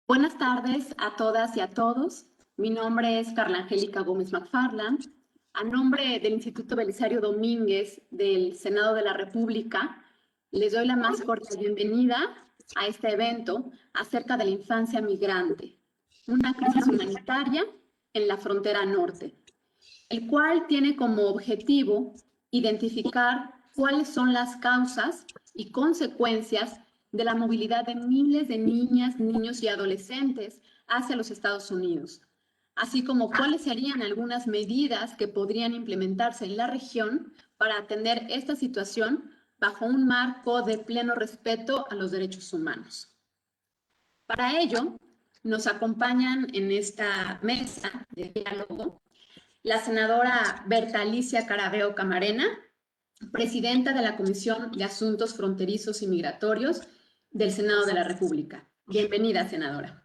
Buenas tardes a todas y a todos. Mi nombre es Carla Angélica Gómez McFarland. A nombre del Instituto Belisario Domínguez del Senado de la República, les doy la más cordial bienvenida a este evento acerca de la infancia migrante, una crisis humanitaria en la frontera norte, el cual tiene como objetivo identificar cuáles son las causas y consecuencias de la movilidad de miles de niñas, niños y adolescentes hacia los Estados Unidos, así como cuáles serían algunas medidas que podrían implementarse en la región para atender esta situación bajo un marco de pleno respeto a los derechos humanos. Para ello, nos acompañan en esta mesa de diálogo la senadora Berta Alicia Carabeo Camarena, presidenta de la Comisión de Asuntos Fronterizos y Migratorios del Senado de la República. Bienvenida, senadora.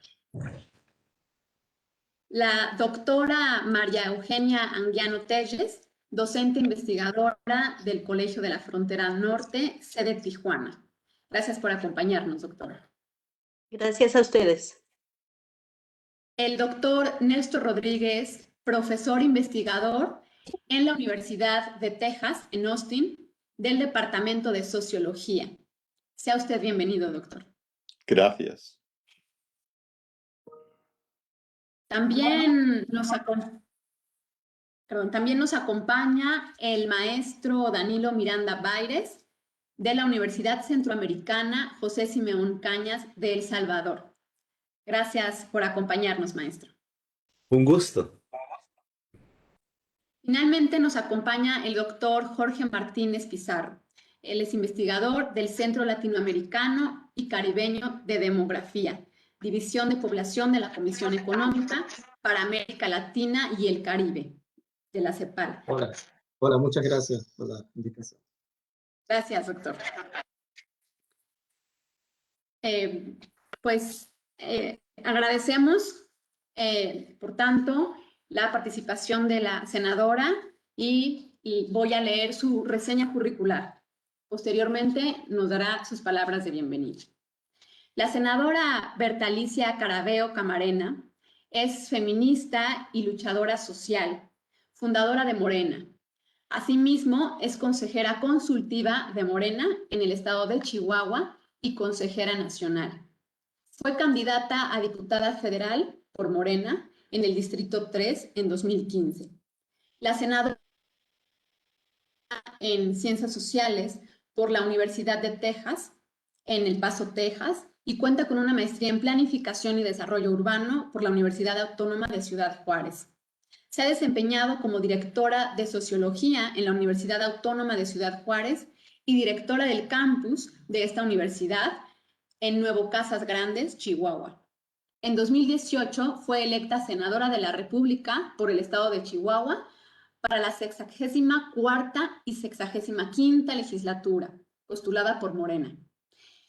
La doctora María Eugenia Anguiano Telles, docente investigadora del Colegio de la Frontera Norte, sede Tijuana. Gracias por acompañarnos, doctora. Gracias a ustedes. El doctor Néstor Rodríguez, profesor investigador en la Universidad de Texas, en Austin, del Departamento de Sociología. Sea usted bienvenido, doctor. Gracias. También nos acompaña el maestro Danilo Miranda Baires, de la Universidad Centroamericana José Simeón Cañas de El Salvador. Gracias por acompañarnos, maestro. Un gusto. Finalmente nos acompaña el doctor Jorge Martínez Pizarro. Él es investigador del Centro Latinoamericano y Caribeño de Demografía, División de Población de la Comisión Económica para América Latina y el Caribe, de la CEPAL. Hola, muchas gracias por la invitación. Gracias, doctor. Agradecemos, por tanto, la participación de la senadora y voy a leer su reseña curricular. Posteriormente nos dará sus palabras de bienvenida. La senadora Berta Alicia Carabeo Camarena es feminista y luchadora social, fundadora de Morena. Asimismo, es consejera consultiva de Morena en el estado de Chihuahua y consejera nacional. Fue candidata a diputada federal por Morena en el Distrito 3 en 2015. La senadora en Ciencias Sociales por la Universidad de Texas, en El Paso, Texas, y cuenta con una maestría en Planificación y Desarrollo Urbano por la Universidad Autónoma de Ciudad Juárez. Se ha desempeñado como directora de Sociología en la Universidad Autónoma de Ciudad Juárez y directora del campus de esta universidad en Nuevo Casas Grandes, Chihuahua. En 2018 fue electa senadora de la República por el estado de Chihuahua para la 64ª y 65ª legislatura, postulada por Morena.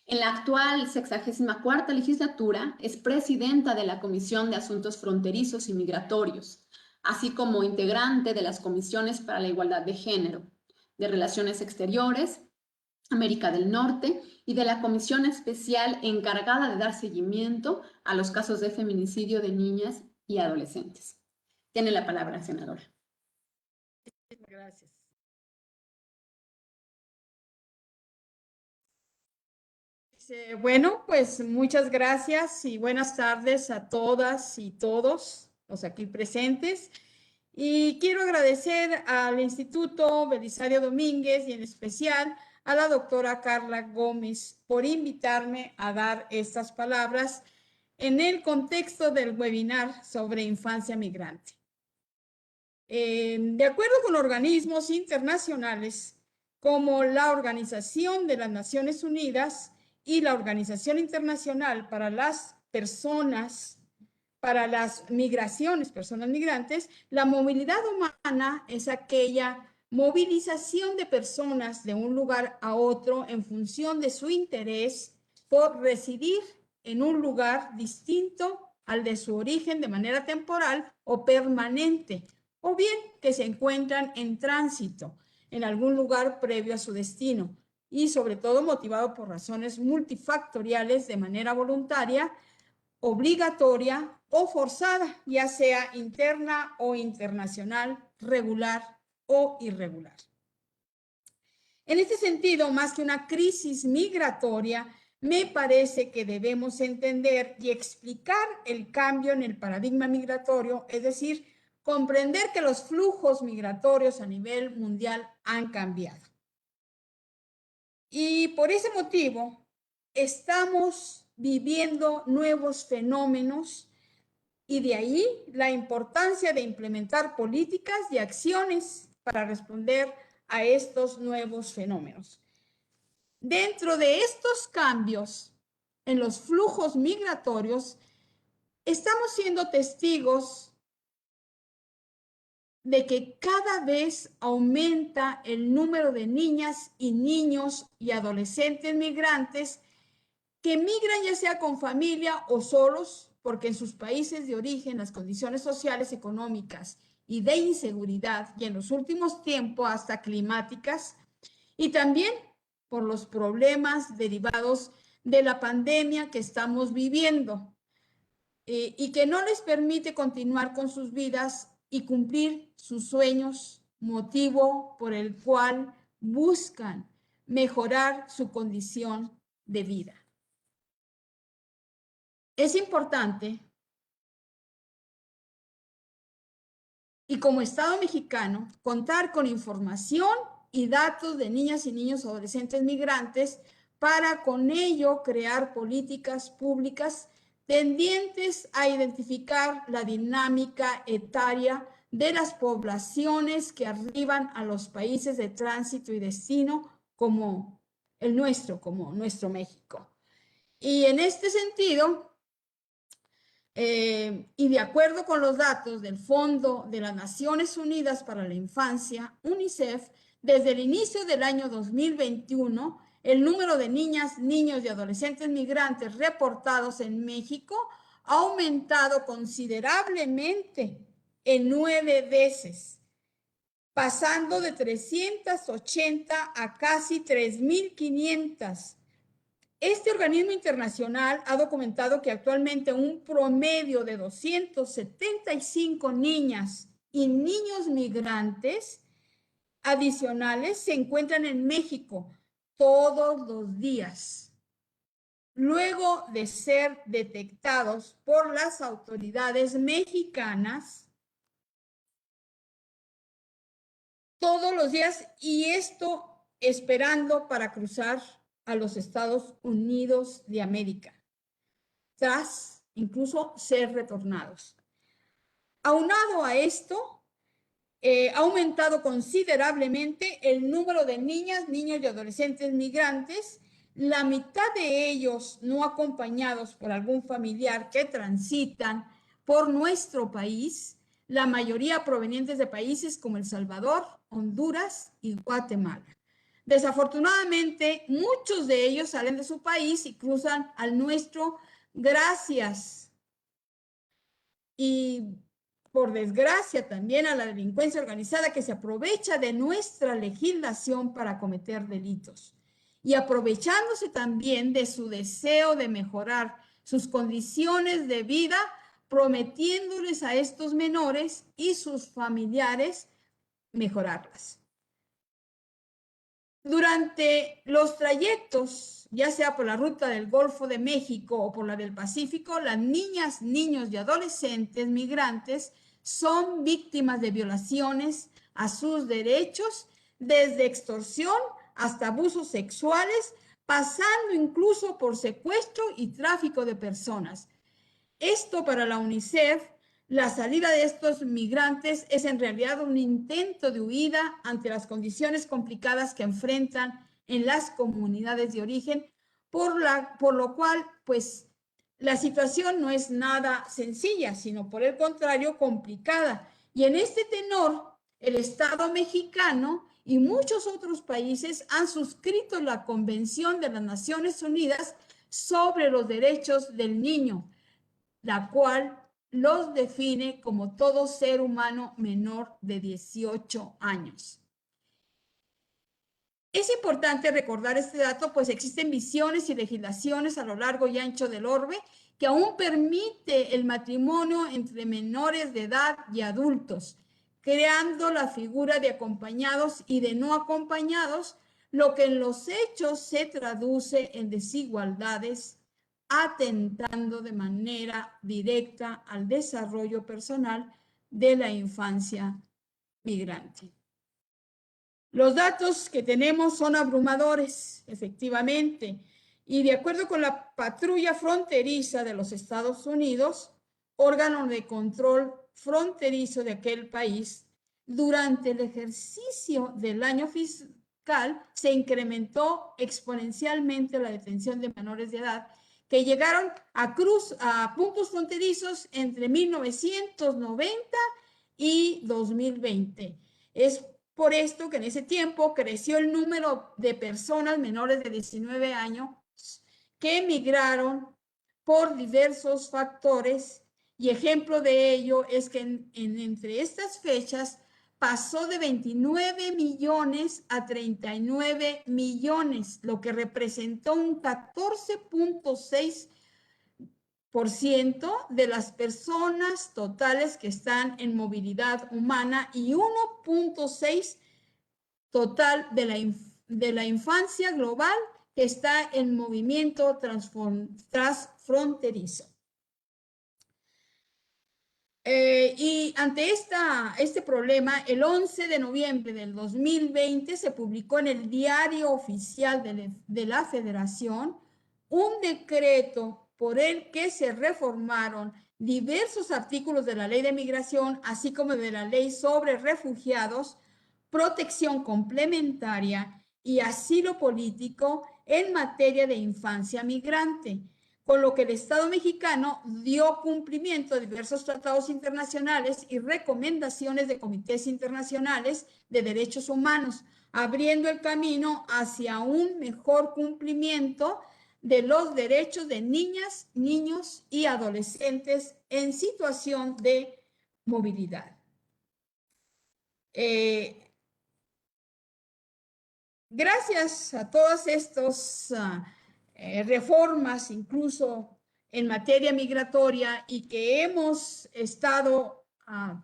En la actual 64ª legislatura es presidenta de la Comisión de Asuntos Fronterizos y Migratorios, así como integrante de las comisiones para la igualdad de género, de Relaciones Exteriores, América del Norte y de la Comisión Especial encargada de dar seguimiento a los casos de feminicidio de niñas y adolescentes. Tiene la palabra, senadora. Gracias. Bueno, pues muchas gracias y buenas tardes a todas y todos los aquí presentes. Y quiero agradecer al Instituto Belisario Domínguez y en especial a la doctora Carla Gómez por invitarme a dar estas palabras en el contexto del webinar sobre infancia migrante. De acuerdo con organismos internacionales como la Organización de las Naciones Unidas y la Organización Internacional para las Personas, para las Migraciones, personas migrantes, la movilidad humana es aquella movilización de personas de un lugar a otro en función de su interés por residir en un lugar distinto al de su origen de manera temporal o permanente, o bien que se encuentran en tránsito en algún lugar previo a su destino y sobre todo motivado por razones multifactoriales de manera voluntaria obligatoria o forzada, ya sea interna o internacional, regular o irregular. En este sentido, más que una crisis migratoria, me parece que debemos entender y explicar el cambio en el paradigma migratorio, es decir, comprender que los flujos migratorios a nivel mundial han cambiado. Y por ese motivo, estamos viviendo nuevos fenómenos y de ahí la importancia de implementar políticas y acciones para responder a estos nuevos fenómenos. Dentro de estos cambios en los flujos migratorios, estamos siendo testigos de que cada vez aumenta el número de niñas y niños y adolescentes migrantes que migran ya sea con familia o solos, porque en sus países de origen las condiciones sociales, económicas y de inseguridad, y en los últimos tiempos hasta climáticas, y también por los problemas derivados de la pandemia que estamos viviendo y que no les permite continuar con sus vidas y cumplir sus sueños, motivo por el cual buscan mejorar su condición de vida. Es importante, y como Estado mexicano, contar con información y datos de niñas y niños adolescentes migrantes para con ello crear políticas públicas tendientes a identificar la dinámica etaria de las poblaciones que arriban a los países de tránsito y destino como el nuestro, como nuestro México. Y en este sentido, y de acuerdo con los datos del Fondo de las Naciones Unidas para la Infancia, UNICEF, desde el inicio del año 2021, el número de niñas, niños y adolescentes migrantes reportados en México ha aumentado considerablemente en 9 veces, pasando de 380 a casi 3.500. Este organismo internacional ha documentado que actualmente un promedio de 275 niñas y niños migrantes adicionales se encuentran en México todos los días, luego de ser detectados por las autoridades mexicanas todos los días, y esto esperando para cruzar a los Estados Unidos de América, tras incluso ser retornados. Aunado a esto, ha aumentado considerablemente el número de niñas, niños y adolescentes migrantes, la mitad de ellos no acompañados por algún familiar que transitan por nuestro país, la mayoría provenientes de países como El Salvador, Honduras y Guatemala. Desafortunadamente, muchos de ellos salen de su país y cruzan al nuestro gracias y, por desgracia, también a la delincuencia organizada que se aprovecha de nuestra legislación para cometer delitos y aprovechándose también de su deseo de mejorar sus condiciones de vida, prometiéndoles a estos menores y sus familiares mejorarlas. Durante los trayectos, ya sea por la ruta del Golfo de México o por la del Pacífico, las niñas, niños y adolescentes migrantes son víctimas de violaciones a sus derechos, desde extorsión hasta abusos sexuales, pasando incluso por secuestro y tráfico de personas. Esto para la UNICEF, la salida de estos migrantes es en realidad un intento de huida ante las condiciones complicadas que enfrentan en las comunidades de origen, por lo cual, pues, la situación no es nada sencilla, sino por el contrario, complicada. Y en este tenor, el Estado mexicano y muchos otros países han suscrito la Convención de las Naciones Unidas sobre los Derechos del Niño, la cual los define como todo ser humano menor de 18 años. Es importante recordar este dato, pues existen visiones y legislaciones a lo largo y ancho del orbe que aún permite el matrimonio entre menores de edad y adultos, creando la figura de acompañados y de no acompañados, lo que en los hechos se traduce en desigualdades, atentando de manera directa al desarrollo personal de la infancia migrante. Los datos que tenemos son abrumadores, efectivamente, y de acuerdo con la Patrulla Fronteriza de los Estados Unidos, órgano de control fronterizo de aquel país, durante el ejercicio del año fiscal se incrementó exponencialmente la detención de menores de edad que llegaron a puntos fronterizos entre 1990 y 2020. Es por esto que en ese tiempo creció el número de personas menores de 19 años que emigraron por diversos factores, y ejemplo de ello es que entre estas fechas pasó de 29 millones a 39 millones, lo que representó un 14.6% de las personas totales que están en movilidad humana y 1.6% total de la infancia global que está en movimiento transfronterizo. Y ante este problema, el 11 de noviembre del 2020 se publicó en el Diario Oficial de la Federación un decreto por el que se reformaron diversos artículos de la Ley de Migración, así como de la Ley sobre Refugiados, Protección Complementaria y Asilo Político en materia de infancia migrante, con lo que el Estado mexicano dio cumplimiento a diversos tratados internacionales y recomendaciones de comités internacionales de derechos humanos, abriendo el camino hacia un mejor cumplimiento de los derechos de niñas, niños y adolescentes en situación de movilidad. Gracias a todas estas reformas, incluso en materia migratoria, y que hemos estado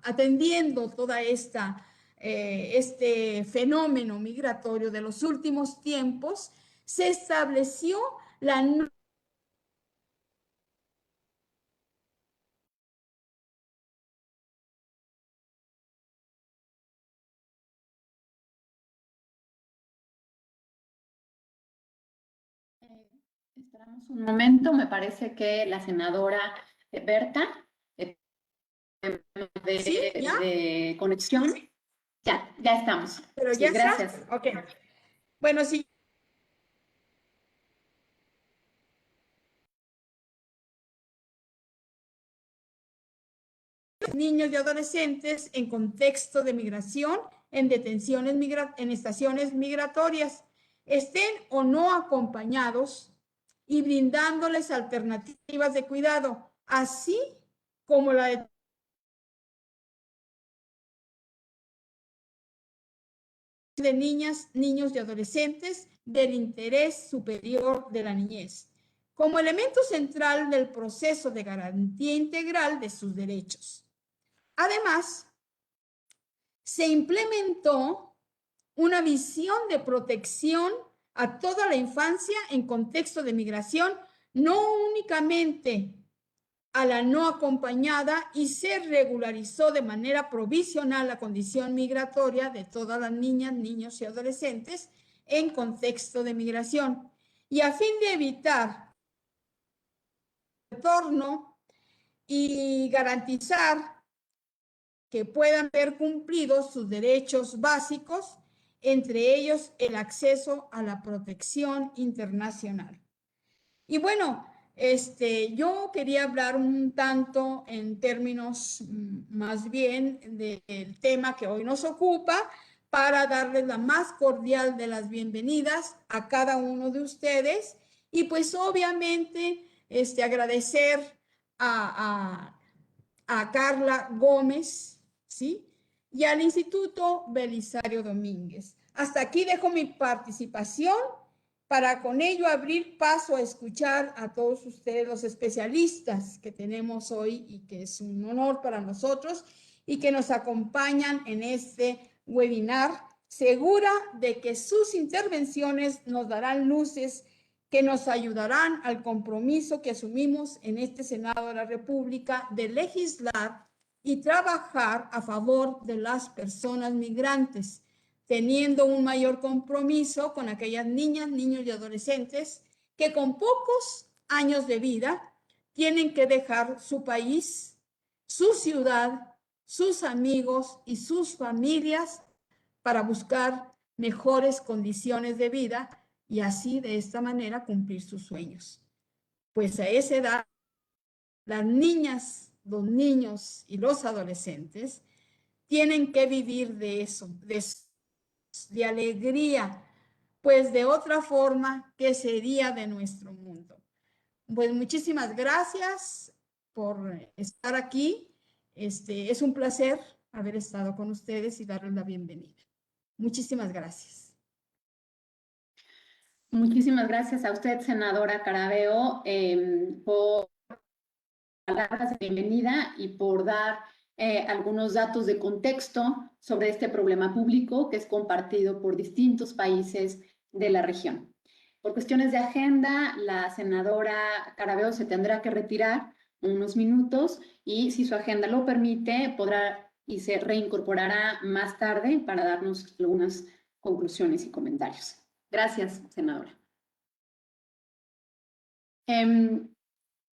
atendiendo toda este fenómeno migratorio de los últimos tiempos, se estableció la Esperamos un momento, me parece que la senadora Berta, ¿Sí? ¿Ya? de conexión, ya estamos. Pero Sí, ya gracias. está. Ok. Bueno, sí. Niños y adolescentes en contexto de migración, en detenciones, en estaciones migratorias, estén o no acompañados, y brindándoles alternativas de cuidado, así como la de niñas, niños y adolescentes del interés superior de la niñez, como elemento central del proceso de garantía integral de sus derechos. Además, se implementó una visión de protección a toda la infancia en contexto de migración, no únicamente a la no acompañada, y se regularizó de manera provisional la condición migratoria de todas las niñas, niños y adolescentes en contexto de migración. Y a fin de evitar el retorno y garantizar que puedan ver cumplidos sus derechos básicos, entre ellos el acceso a la protección internacional. Y bueno, yo quería hablar un tanto en términos más bien del tema que hoy nos ocupa, para darles la más cordial de las bienvenidas a cada uno de ustedes, y pues obviamente agradecer a Carla Gómez, ¿sí? Y al Instituto Belisario Domínguez. Hasta aquí dejo mi participación para con ello abrir paso a escuchar a todos ustedes, los especialistas que tenemos hoy y que es un honor para nosotros y que nos acompañan en este webinar, segura de que sus intervenciones nos darán luces que nos ayudarán al compromiso que asumimos en este Senado de la República de legislar y trabajar a favor de las personas migrantes, teniendo un mayor compromiso con aquellas niñas, niños y adolescentes que con pocos años de vida tienen que dejar su país, su ciudad, sus amigos y sus familias para buscar mejores condiciones de vida y así de esta manera cumplir sus sueños. Pues a esa edad, las niñas, los niños y los adolescentes tienen que vivir de eso, de alegría, pues de otra forma, ¿qué sería de nuestro mundo? Pues muchísimas gracias por estar aquí. Es un placer haber estado con ustedes y darles la bienvenida. Muchísimas gracias. Muchísimas gracias a usted, senadora Carabeo, por palabras de bienvenida y por dar algunos datos de contexto sobre este problema público que es compartido por distintos países de la región. Por cuestiones de agenda, la senadora Carabeo se tendrá que retirar unos minutos y, si su agenda lo permite, podrá y se reincorporará más tarde para darnos algunas conclusiones y comentarios. Gracias, senadora.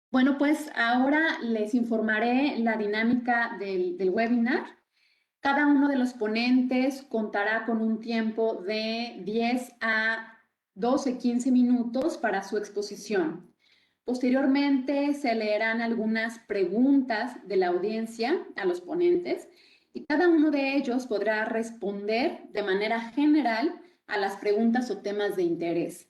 Bueno, pues ahora les informaré la dinámica del webinar. Cada uno de los ponentes contará con un tiempo de 10 a 12, 15 minutos para su exposición. Posteriormente se leerán algunas preguntas de la audiencia a los ponentes y cada uno de ellos podrá responder de manera general a las preguntas o temas de interés.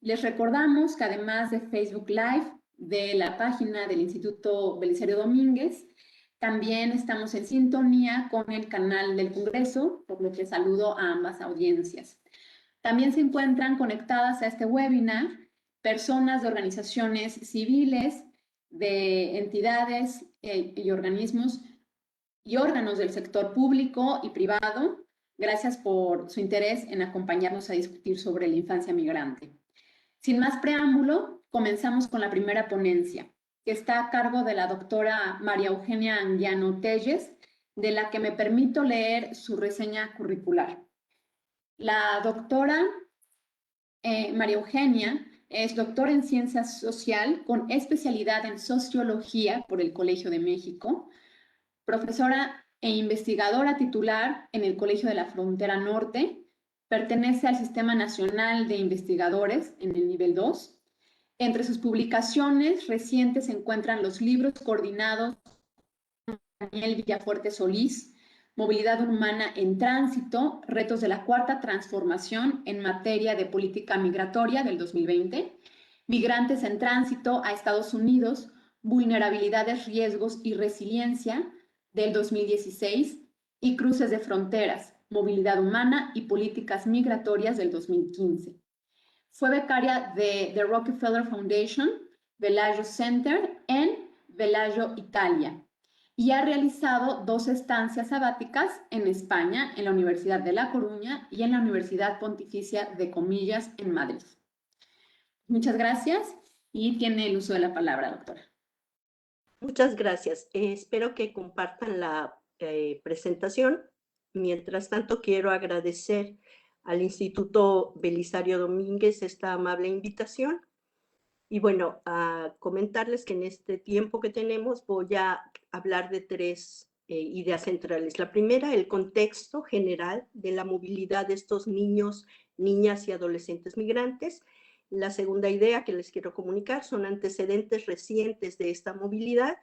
Les recordamos que además de Facebook Live, de la página del Instituto Belisario Domínguez, también estamos en sintonía con el canal del Congreso, por lo que saludo a ambas audiencias. También se encuentran conectadas a este webinar personas de organizaciones civiles, de entidades y organismos y órganos del sector público y privado. Gracias por su interés en acompañarnos a discutir sobre la infancia migrante. Sin más preámbulo, comenzamos con la primera ponencia, que está a cargo de la doctora María Eugenia Anguiano Telles, de la que me permito leer su reseña curricular. La doctora María Eugenia es doctora en Ciencia Social con especialidad en Sociología por el Colegio de México, profesora e investigadora titular en el Colegio de la Frontera Norte. Pertenece al Sistema Nacional de Investigadores en el nivel 2. Entre sus publicaciones recientes se encuentran los libros coordinados por Daniel Villafuerte Solís, Movilidad Humana en Tránsito, Retos de la Cuarta Transformación en materia de política migratoria del 2020, Migrantes en Tránsito a Estados Unidos, Vulnerabilidades, Riesgos y Resiliencia del 2016 y Cruces de Fronteras, Movilidad Humana y Políticas Migratorias del 2015. Fue becaria de The Rockefeller Foundation, Bellagio Center en Bellagio, Italia, y ha realizado 2 estancias sabáticas en España, en la Universidad de La Coruña y en la Universidad Pontificia de Comillas en Madrid. Muchas gracias y tiene el uso de la palabra, doctora. Muchas gracias. Espero que compartan la presentación. Mientras tanto, quiero agradecer al Instituto Belisario Domínguez esta amable invitación. Y bueno, a comentarles que en este tiempo que tenemos voy a hablar de 3 ideas centrales. La primera, el contexto general de la movilidad de estos niños, niñas y adolescentes migrantes. La segunda idea que les quiero comunicar son antecedentes recientes de esta movilidad.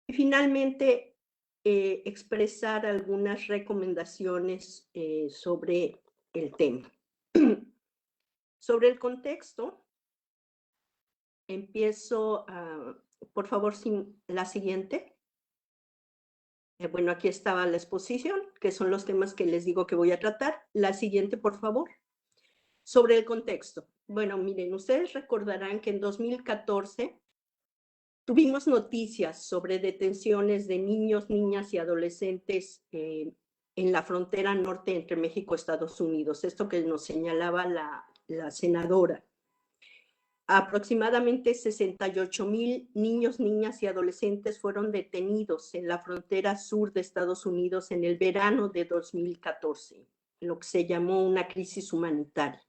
Y finalmente, expresar algunas recomendaciones sobre el tema. Sobre el contexto, empiezo, por favor, la siguiente. Bueno, aquí estaba la exposición, que son los temas que les digo que voy a tratar. La siguiente, por favor. Sobre el contexto. Bueno, miren, ustedes recordarán que en 2014 tuvimos noticias sobre detenciones de niños, niñas y adolescentes en la frontera norte entre México y Estados Unidos. Esto que nos señalaba la senadora. Aproximadamente 68,000 niños, niñas y adolescentes fueron detenidos en la frontera sur de Estados Unidos en el verano de 2014, lo que se llamó una crisis humanitaria.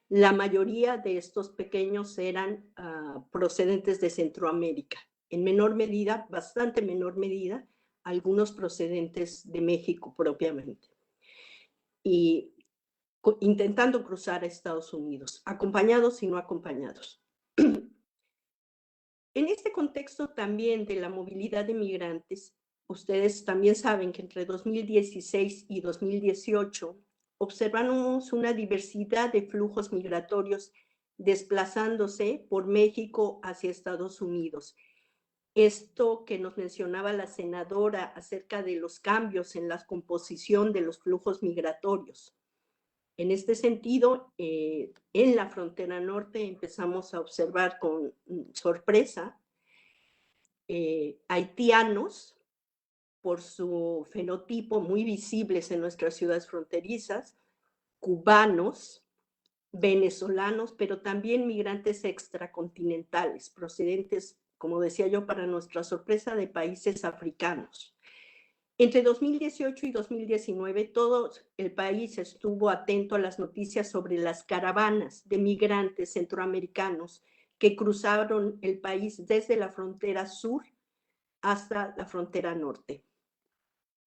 La mayoría de estos pequeños eran procedentes de Centroamérica, en menor medida, bastante menor medida, algunos procedentes de México propiamente. Y intentando cruzar a Estados Unidos, acompañados y no acompañados. En este contexto también de la movilidad de migrantes, ustedes también saben que entre 2016 y 2018 observamos una diversidad de flujos migratorios desplazándose por México hacia Estados Unidos. Esto que nos mencionaba la senadora acerca de los cambios en la composición de los flujos migratorios. En este sentido, en la frontera norte empezamos a observar con sorpresa haitianos, por su fenotipo muy visibles en nuestras ciudades fronterizas, cubanos, venezolanos, pero también migrantes extracontinentales, procedentes, como decía yo, para nuestra sorpresa, de países africanos. Entre 2018 y 2019, todo el país estuvo atento a las noticias sobre las caravanas de migrantes centroamericanos que cruzaron el país desde la frontera sur hasta la frontera norte.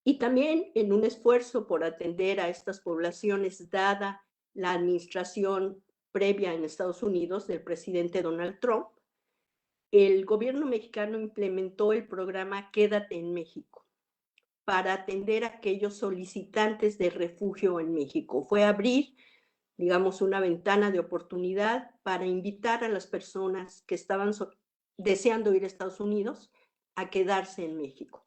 Y también en un esfuerzo por atender a estas poblaciones, dada la administración previa en Estados Unidos del presidente Donald Trump, el gobierno mexicano implementó el programa Quédate en México para atender a aquellos solicitantes de refugio en México. Fue abrir, digamos, una ventana de oportunidad para invitar a las personas que estaban deseando ir a Estados Unidos a quedarse en México.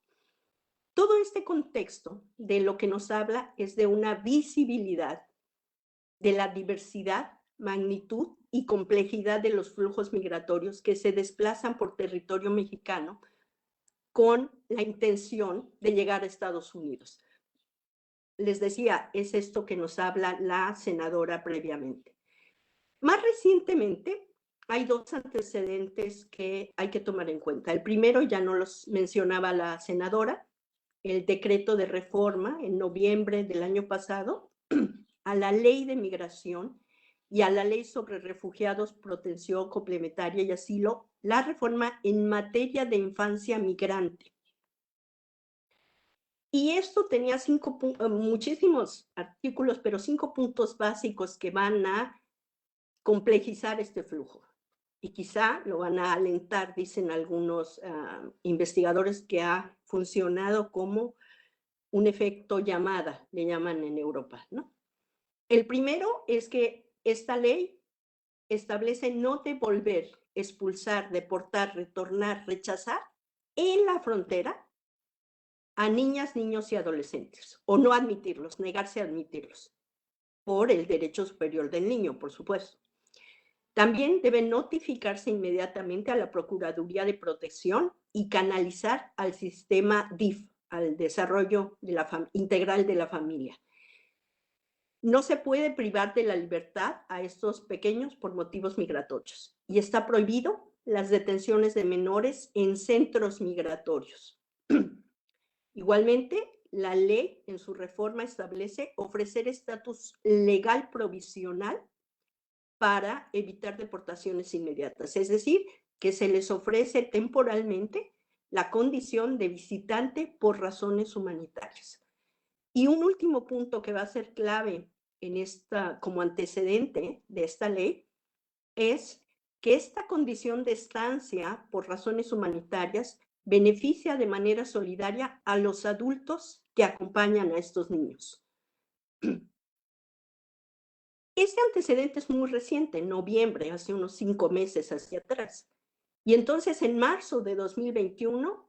Todo este contexto de lo que nos habla es de una visibilidad de la diversidad, magnitud y complejidad de los flujos migratorios que se desplazan por territorio mexicano con la intención de llegar a Estados Unidos. Les decía, es esto que nos habla la senadora previamente. Más recientemente, hay dos antecedentes que hay que tomar en cuenta. El primero ya no los mencionaba la senadora, el decreto de reforma en noviembre del año pasado a la ley de migración y a la ley sobre refugiados, protección complementaria y asilo, la reforma en materia de infancia migrante. Y esto tenía muchísimos artículos, pero 5 puntos básicos que van a complejizar este flujo. Y quizá lo van a alentar, dicen algunos investigadores, que ha funcionado como un efecto llamada, le llaman en Europa, ¿no? El primero es que esta ley establece no devolver, expulsar, deportar, retornar, rechazar en la frontera a niñas, niños y adolescentes, o no admitirlos, negarse a admitirlos, por el derecho superior del niño, por supuesto. También debe notificarse inmediatamente a la Procuraduría de Protección y canalizar al sistema DIF, al desarrollo integral de la familia. No se puede privar de la libertad a estos pequeños por motivos migratorios y está prohibido las detenciones de menores en centros migratorios. Igualmente, la ley en su reforma establece ofrecer estatus legal provisional para evitar deportaciones inmediatas, es decir, que se les ofrece temporalmente la condición de visitante por razones humanitarias. Y un último punto que va a ser clave en como antecedente de esta ley es que esta condición de estancia por razones humanitarias beneficia de manera solidaria a los adultos que acompañan a estos niños. Este antecedente es muy reciente, en noviembre, hace unos 5 meses hacia atrás. Y entonces en marzo de 2021,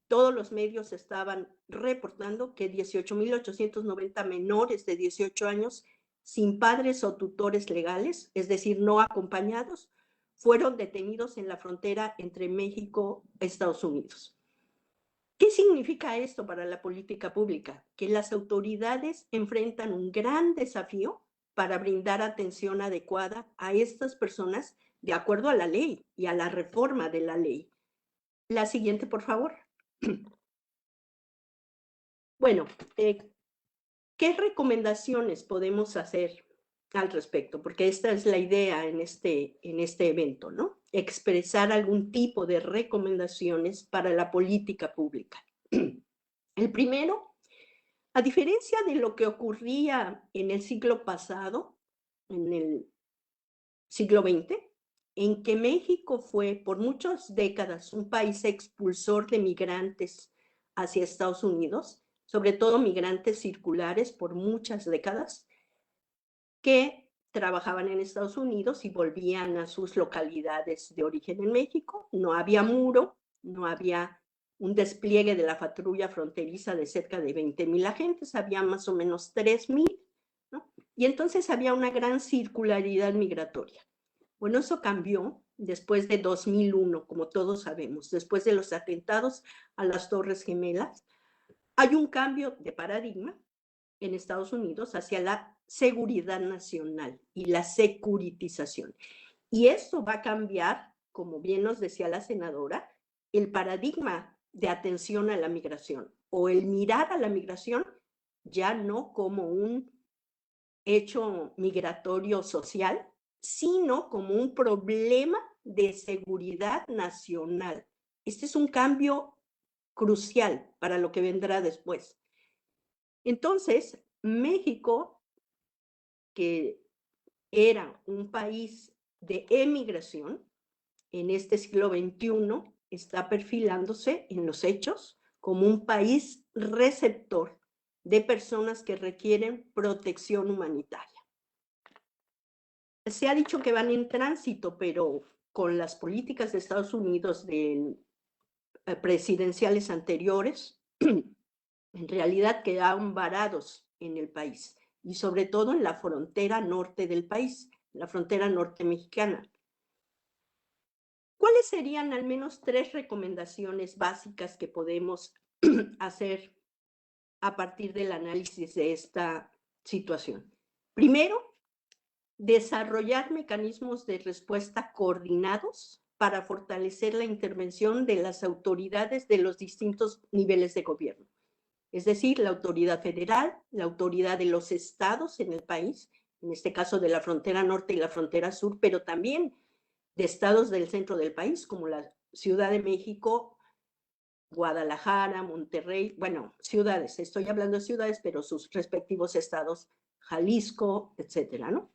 todos los medios estaban reportando que 18,890 menores de 18 años sin padres o tutores legales, es decir, no acompañados, fueron detenidos en la frontera entre México y Estados Unidos. ¿Qué significa esto para la política pública? Que las autoridades enfrentan un gran desafío para brindar atención adecuada a estas personas de acuerdo a la ley y a la reforma de la ley. La siguiente, por favor. Bueno, ¿qué recomendaciones podemos hacer al respecto? Porque esta es la idea en este evento, ¿no? Expresar algún tipo de recomendaciones para la política pública. El primero, a diferencia de lo que ocurría en el siglo pasado, en el siglo XX, en que México fue por muchas décadas un país expulsor de migrantes hacia Estados Unidos, sobre todo migrantes circulares por muchas décadas, que trabajaban en Estados Unidos y volvían a sus localidades de origen en México. No había muro, no había un despliegue de la patrulla fronteriza de cerca de 20,000 agentes, había más o menos 3,000, ¿no? Y entonces había una gran circularidad migratoria. Bueno, eso cambió después de 2001, como todos sabemos, después de los atentados a las Torres Gemelas. Hay un cambio de paradigma en Estados Unidos hacia la seguridad nacional y la securitización. Y esto va a cambiar, como bien nos decía la senadora, el paradigma de atención a la migración o el mirar a la migración ya no como un hecho migratorio social, sino como un problema de seguridad nacional. Este es un cambio crucial para lo que vendrá después. Entonces, México, que era un país de emigración, en este siglo XXI está perfilándose en los hechos como un país receptor de personas que requieren protección humanitaria. Se ha dicho que van en tránsito, pero con las políticas de Estados Unidos presidenciales anteriores, en realidad quedaron varados en el país y sobre todo en la frontera norte del país, la frontera norte mexicana. ¿Cuáles serían al menos 3 recomendaciones básicas que podemos hacer a partir del análisis de esta situación? Primero, desarrollar mecanismos de respuesta coordinados para fortalecer la intervención de las autoridades de los distintos niveles de gobierno. Es decir, la autoridad federal, la autoridad de los estados en el país, en este caso de la frontera norte y la frontera sur, pero también de estados del centro del país, como la Ciudad de México, Guadalajara, Monterrey, bueno, ciudades, estoy hablando de ciudades, pero sus respectivos estados, Jalisco, etcétera, ¿no?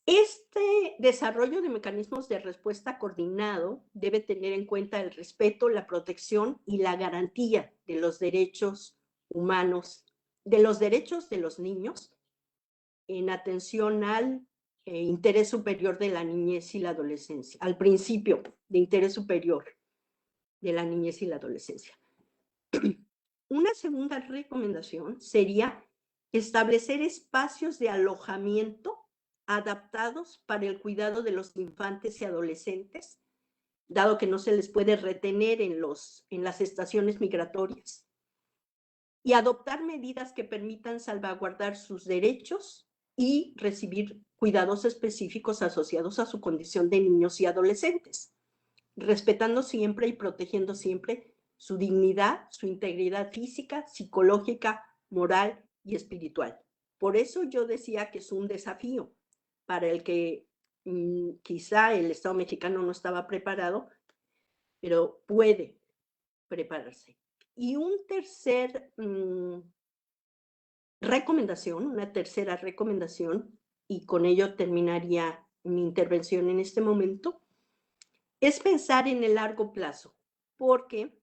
Este desarrollo de mecanismos de respuesta coordinado debe tener en cuenta el respeto, la protección y la garantía de los derechos humanos, de los derechos de los niños en atención al interés superior de la niñez y la adolescencia, al principio de interés superior de la niñez y la adolescencia. Una segunda recomendación sería establecer espacios de alojamiento adaptados para el cuidado de los infantes y adolescentes, dado que no se les puede retener en las estaciones migratorias, y adoptar medidas que permitan salvaguardar sus derechos y recibir cuidados específicos asociados a su condición de niños y adolescentes, respetando siempre y protegiendo siempre su dignidad, su integridad física, psicológica, moral y espiritual. Por eso yo decía que es un desafío para el que quizá el Estado mexicano no estaba preparado, pero puede prepararse. Y una tercera recomendación, y con ello terminaría mi intervención en este momento, es pensar en el largo plazo, porque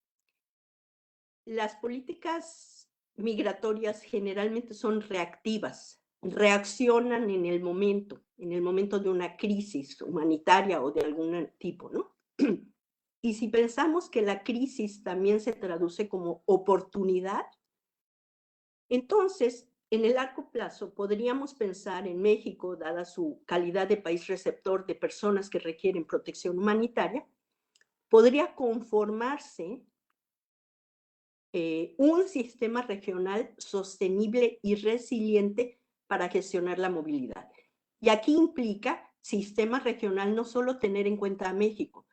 las políticas migratorias generalmente son reactivas, reaccionan en el momento de una crisis humanitaria o de algún tipo, ¿no? Y si pensamos que la crisis también se traduce como oportunidad, entonces En el largo plazo, podríamos pensar en México, dada su calidad de país receptor de personas que requieren protección humanitaria, podría conformarse un sistema regional sostenible y resiliente para gestionar la movilidad. Y aquí implica sistema regional no solo tener en cuenta a México,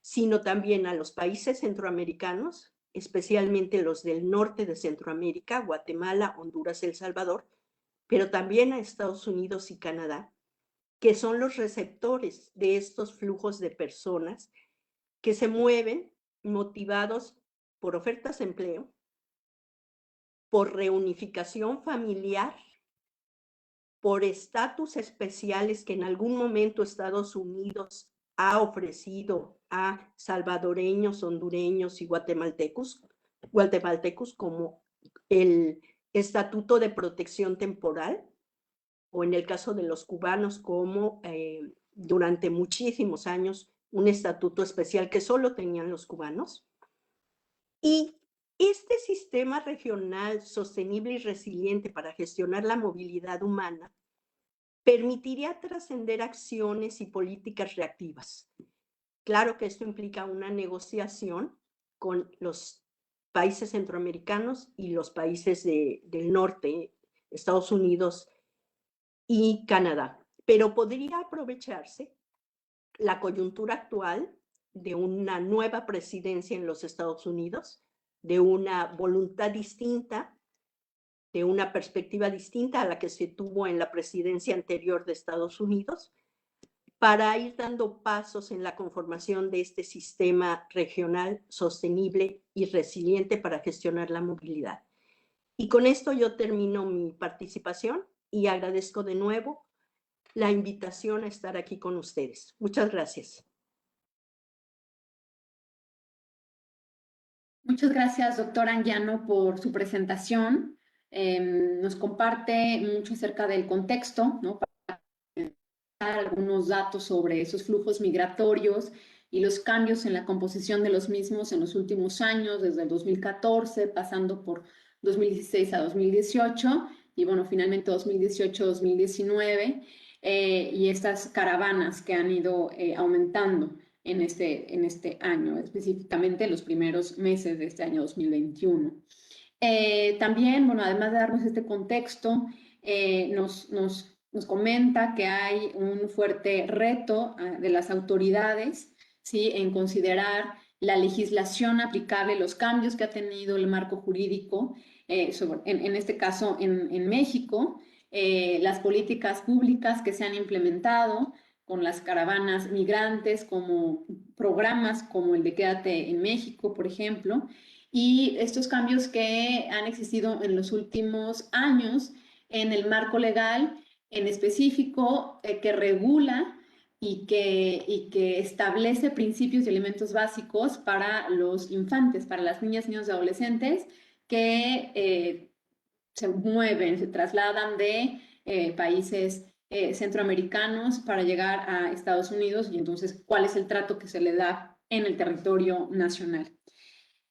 sino también a los países centroamericanos, especialmente los del norte de Centroamérica, Guatemala, Honduras, El Salvador, pero también a Estados Unidos y Canadá, que son los receptores de estos flujos de personas que se mueven motivados por ofertas de empleo, por reunificación familiar, por estatus especiales que en algún momento Estados Unidos ha ofrecido a salvadoreños, hondureños y guatemaltecos como el estatuto de protección temporal, o en el caso de los cubanos como durante muchísimos años un estatuto especial que solo tenían los cubanos. Y este sistema regional sostenible y resiliente para gestionar la movilidad humana permitiría trascender acciones y políticas reactivas. Claro que esto implica una negociación con los países centroamericanos y los países del norte, Estados Unidos y Canadá, pero podría aprovecharse la coyuntura actual de una nueva presidencia en los Estados Unidos, de una voluntad distinta, de una perspectiva distinta a la que se tuvo en la presidencia anterior de Estados Unidos, para ir dando pasos en la conformación de este sistema regional sostenible y resiliente para gestionar la movilidad. Y con esto yo termino mi participación y agradezco de nuevo la invitación a estar aquí con ustedes. Muchas gracias. Muchas gracias, doctora Anguiano, por su presentación. Nos comparte mucho acerca del contexto, ¿no? Para dar algunos datos sobre esos flujos migratorios y los cambios en la composición de los mismos en los últimos años, desde el 2014, pasando por 2016 a 2018, y bueno, finalmente 2018-2019, y estas caravanas que han ido aumentando en este año, específicamente en los primeros meses de este año 2021. También, bueno, además de darnos este contexto, nos comenta que hay un fuerte reto de las autoridades, ¿sí?, en considerar la legislación aplicable, los cambios que ha tenido el marco jurídico, en este caso en México, las políticas públicas que se han implementado con las caravanas migrantes, como programas como el de Quédate en México, por ejemplo, y estos cambios que han existido en los últimos años en el marco legal en específico que regula y que establece principios y elementos básicos para los infantes, para las niñas, niños y adolescentes que se mueven, se trasladan de países centroamericanos para llegar a Estados Unidos, y entonces cuál es el trato que se le da en el territorio nacional.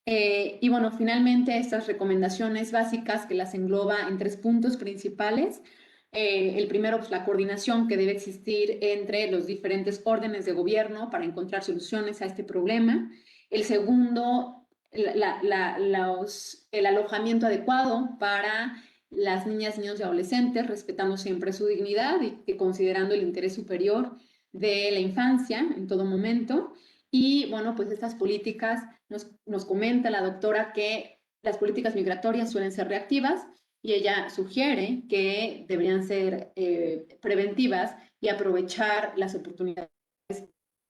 Y bueno, finalmente estas recomendaciones básicas que las engloba en 3 puntos principales. El primero, pues la coordinación que debe existir entre los diferentes órdenes de gobierno para encontrar soluciones a este problema. El segundo, el alojamiento adecuado para las niñas, niños y adolescentes, respetando siempre su dignidad y considerando el interés superior de la infancia en todo momento. Y bueno, pues estas políticas, nos comenta la doctora que las políticas migratorias suelen ser reactivas, y ella sugiere que deberían ser preventivas y aprovechar las oportunidades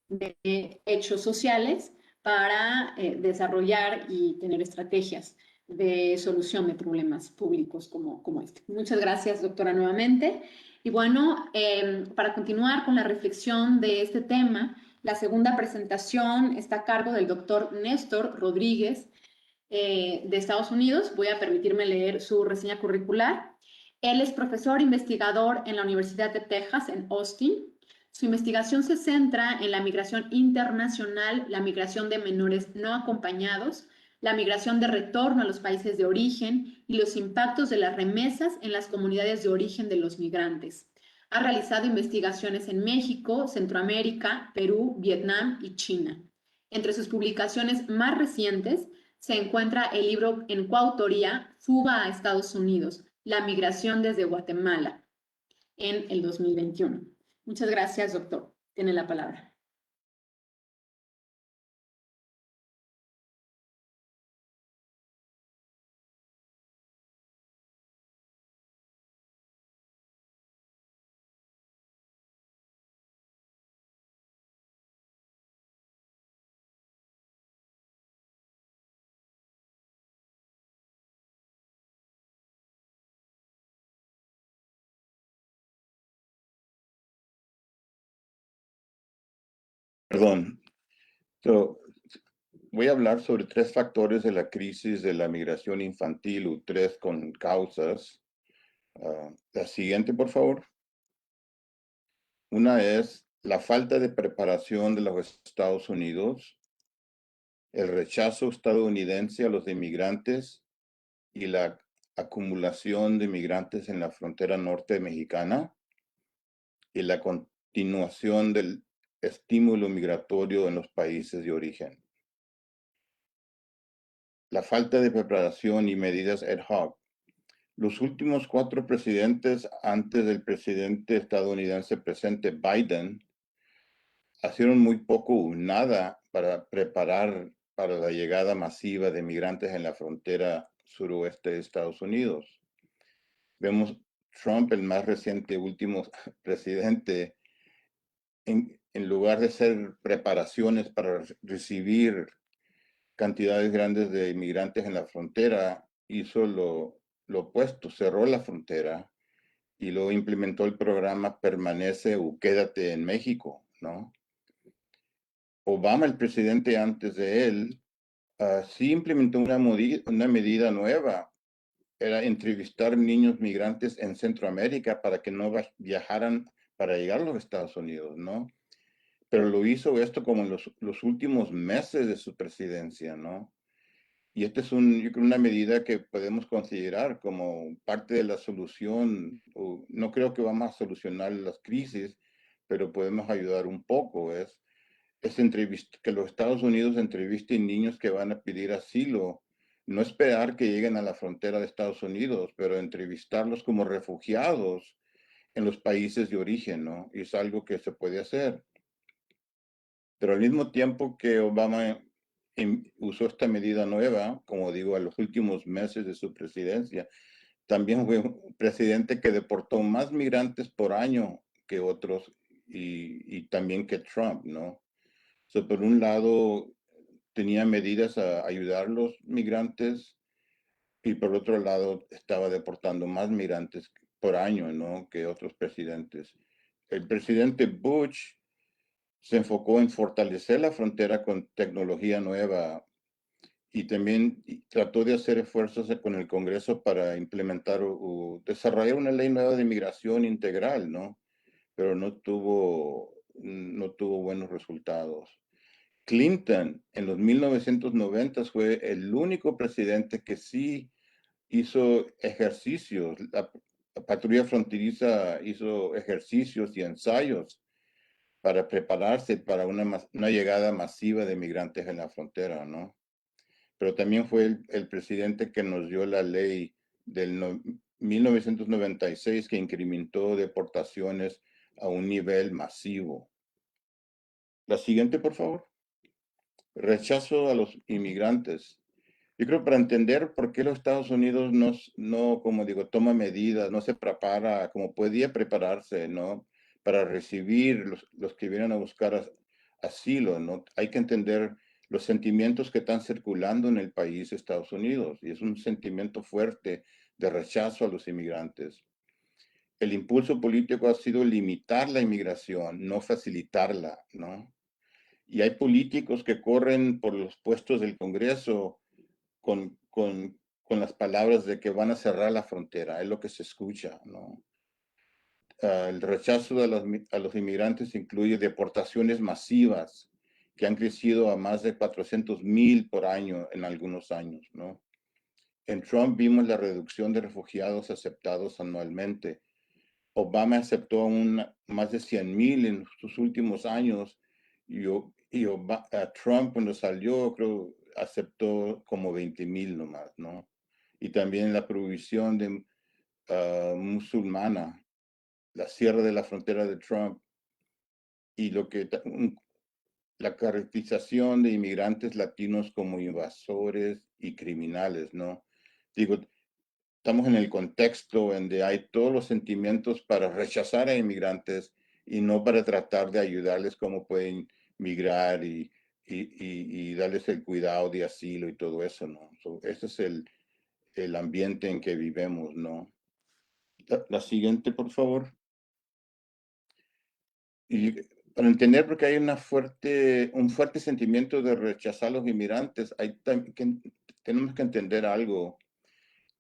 de hechos sociales para desarrollar y tener estrategias de solución de problemas públicos como este. Muchas gracias, doctora, nuevamente. Y bueno, para continuar con la reflexión de este tema, la segunda presentación está a cargo del doctor Néstor Rodríguez, de Estados Unidos. Voy a permitirme leer su reseña curricular. Él es profesor investigador en la Universidad de Texas en Austin. Su investigación se centra en la migración internacional, la migración de menores no acompañados, la migración de retorno a los países de origen y los impactos de las remesas en las comunidades de origen de los migrantes. Ha realizado investigaciones en México, Centroamérica, Perú, Vietnam y China. Entre sus publicaciones más recientes se encuentra el libro en coautoría Fuga a Estados Unidos, la migración desde Guatemala, en el 2021. Muchas gracias, doctor. Tiene la palabra. Perdón. Voy a hablar sobre 3 factores de la crisis de la migración infantil, o 3 con causas. La siguiente, por favor. Una es la falta de preparación de los Estados Unidos, el rechazo estadounidense a los inmigrantes y la acumulación de migrantes en la frontera norte mexicana y la continuación del estímulo migratorio en los países de origen. La falta de preparación y medidas ad hoc. Los últimos 4 presidentes antes del presidente estadounidense presente Biden hicieron muy poco o nada para preparar para la llegada masiva de migrantes en la frontera suroeste de Estados Unidos. Vemos Trump, el más reciente último presidente, en lugar de hacer preparaciones para recibir cantidades grandes de inmigrantes en la frontera, hizo lo opuesto, cerró la frontera y luego implementó el programa Permanece o Quédate en México, ¿no? Obama, el presidente antes de él, sí implementó una medida nueva, era entrevistar niños migrantes en Centroamérica para que no viajaran para llegar a los Estados Unidos, ¿no? Pero lo hizo esto como en los últimos meses de su presidencia, ¿no? Y esta es yo creo, una medida que podemos considerar como parte de la solución. No creo que vamos a solucionar las crisis, pero podemos ayudar un poco. Es que los Estados Unidos entrevisten niños que van a pedir asilo. No esperar que lleguen a la frontera de Estados Unidos, pero entrevistarlos como refugiados en los países de origen, ¿no? Y es algo que se puede hacer. Pero al mismo tiempo que Obama usó esta medida nueva, como digo, a los últimos meses de su presidencia, también fue un presidente que deportó más migrantes por año que otros y también que Trump, ¿no? Por un lado, tenía medidas a ayudar a los migrantes y por otro lado, estaba deportando más migrantes por año, ¿no? Que otros presidentes. El presidente Bush se enfocó en fortalecer la frontera con tecnología nueva y también trató de hacer esfuerzos con el Congreso para implementar o desarrollar una ley nueva de inmigración integral, ¿no? Pero no tuvo buenos resultados. Clinton en los 1990 fue el único presidente que sí hizo ejercicios. La patrulla fronteriza hizo ejercicios y ensayos para prepararse para una llegada masiva de migrantes en la frontera, ¿no? Pero también fue el presidente que nos dio la ley del 1996 que incrementó deportaciones a un nivel masivo. La siguiente, por favor. Rechazo a los inmigrantes. Yo creo para entender por qué los Estados Unidos no, como digo, toma medidas, no se prepara como podía prepararse, ¿no? Para recibir los que vienen a buscar asilo, ¿no? Hay que entender los sentimientos que están circulando en el país Estados Unidos y es un sentimiento fuerte de rechazo a los inmigrantes. El impulso político ha sido limitar la inmigración, no facilitarla, ¿no? Y hay políticos que corren por los puestos del Congreso con las palabras de que van a cerrar la frontera, es lo que se escucha, ¿no? El rechazo a los inmigrantes incluye deportaciones masivas que han crecido a más de 400,000 por año en algunos años, ¿no? En Trump vimos la reducción de refugiados aceptados anualmente. Obama aceptó más de 100,000 en sus últimos años Trump cuando salió, creo, aceptó como 20,000 nomás, ¿no? Y también la prohibición de musulmana, la cierre de la frontera de Trump y la caracterización de inmigrantes latinos como invasores y criminales, ¿no? Digo, estamos en el contexto donde hay todos los sentimientos para rechazar a inmigrantes y no para tratar de ayudarles cómo pueden migrar y darles el cuidado de asilo y todo eso, ¿no? Ese es el ambiente en que vivimos, ¿no? La siguiente, por favor. Y para entender por qué hay un fuerte sentimiento de rechazar a los inmigrantes, tenemos que entender algo,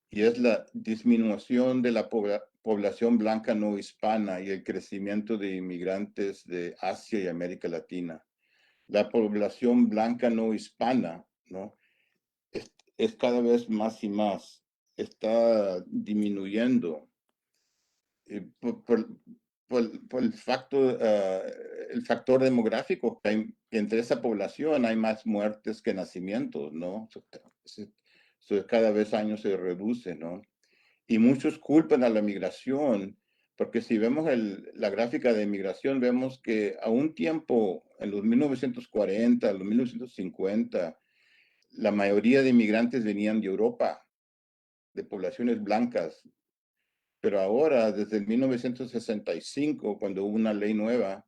y es la disminución de la población blanca no hispana y el crecimiento de inmigrantes de Asia y América Latina. La población blanca no hispana, ¿no? Es cada vez más y más, está disminuyendo por el factor demográfico, que entre esa población hay más muertes que nacimientos, ¿no? Cada vez años se reduce, ¿no? Y muchos culpan a la migración, porque si vemos la gráfica de migración, vemos que a un tiempo, en los 1940, los 1950, la mayoría de inmigrantes venían de Europa, de poblaciones blancas, pero ahora, desde el 1965, cuando hubo una ley nueva,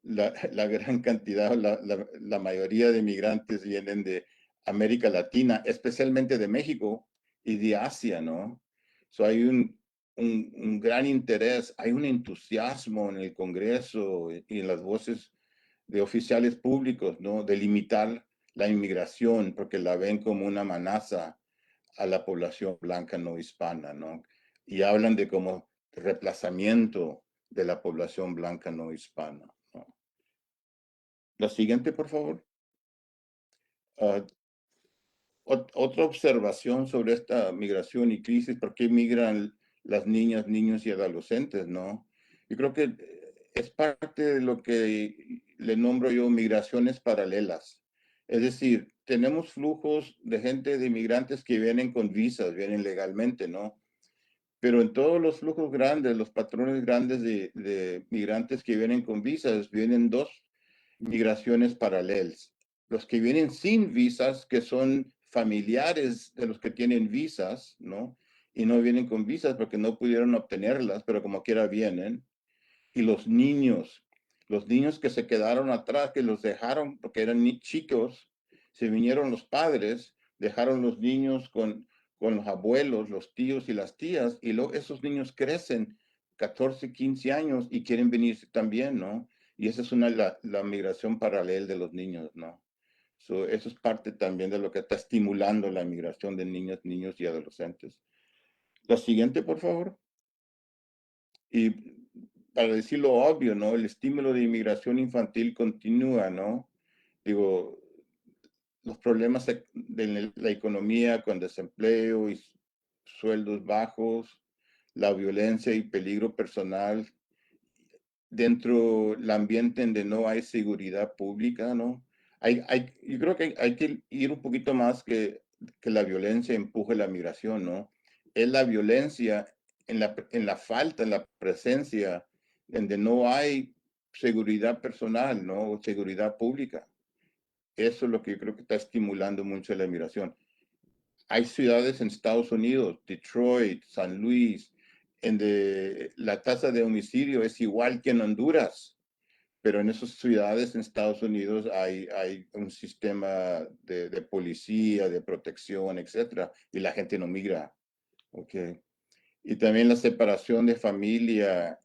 la gran cantidad, la mayoría de migrantes vienen de América Latina, especialmente de México y de Asia, ¿no? Hay un gran interés, hay un entusiasmo en el Congreso y en las voces de oficiales públicos, ¿no? De limitar la inmigración porque la ven como una amenaza a la población blanca no hispana, ¿no? Y hablan de como reemplazamiento de la población blanca no hispana, ¿no? La siguiente, por favor. Otra observación sobre esta migración y crisis, ¿por qué migran las niñas, niños y adolescentes, no? Yo creo que es parte de lo que le nombro yo migraciones paralelas. Es decir, tenemos flujos de gente, de inmigrantes que vienen con visas, vienen legalmente, ¿no? Pero en todos los flujos grandes, los patrones grandes de migrantes que vienen con visas, vienen dos migraciones paralelas. Los que vienen sin visas, que son familiares de los que tienen visas, ¿no? Y no vienen con visas porque no pudieron obtenerlas, pero como quiera vienen. Y los niños que se quedaron atrás, que los dejaron porque eran chicos, se vinieron los padres, dejaron los niños con los abuelos, los tíos y las tías, y luego esos niños crecen 14, 15 años y quieren venir también, ¿no? Y esa es la migración paralela de los niños, ¿no? Eso es parte también de lo que está estimulando la migración de niños, niños y adolescentes. La siguiente, por favor. Y para decir lo obvio, ¿no? El estímulo de inmigración infantil continúa, ¿no? Digo, los problemas de la economía con desempleo y sueldos bajos, la violencia y peligro personal dentro del ambiente donde no hay seguridad pública, ¿no? Yo creo que hay que ir un poquito más que la violencia empuje la migración, ¿no? Es la violencia en la falta, en la presencia, donde no hay seguridad personal, ¿no? O seguridad pública. Eso es lo que yo creo que está estimulando mucho la migración. Hay ciudades en Estados Unidos, Detroit, San Luis, donde la tasa de homicidio es igual que en Honduras, pero en esas ciudades en Estados Unidos hay un sistema de policía, de protección, etcétera, y la gente no migra. Okay. Y también la separación de familia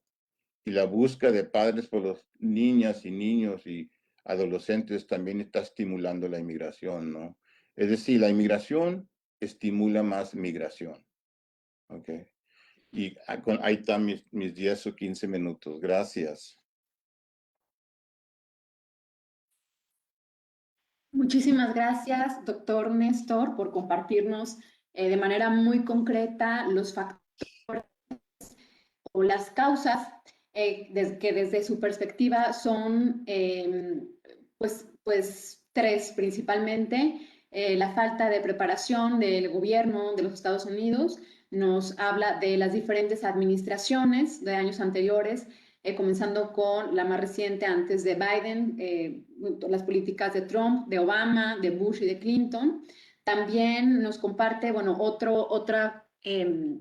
y la búsqueda de padres por los niñas y niños y adolescentes también está estimulando la inmigración, ¿no? Es decir, la inmigración estimula más migración. Okay. Y ahí están mis 10 o 15 minutos. Gracias. Muchísimas gracias, doctor Néstor, por compartirnos de manera muy concreta los factores o las causas que desde su perspectiva son pues tres principalmente. La falta de preparación del gobierno de los Estados Unidos nos habla de las diferentes administraciones de años anteriores, comenzando con la más reciente antes de Biden, las políticas de Trump, de Obama, de Bush y de Clinton. También nos comparte, bueno, otro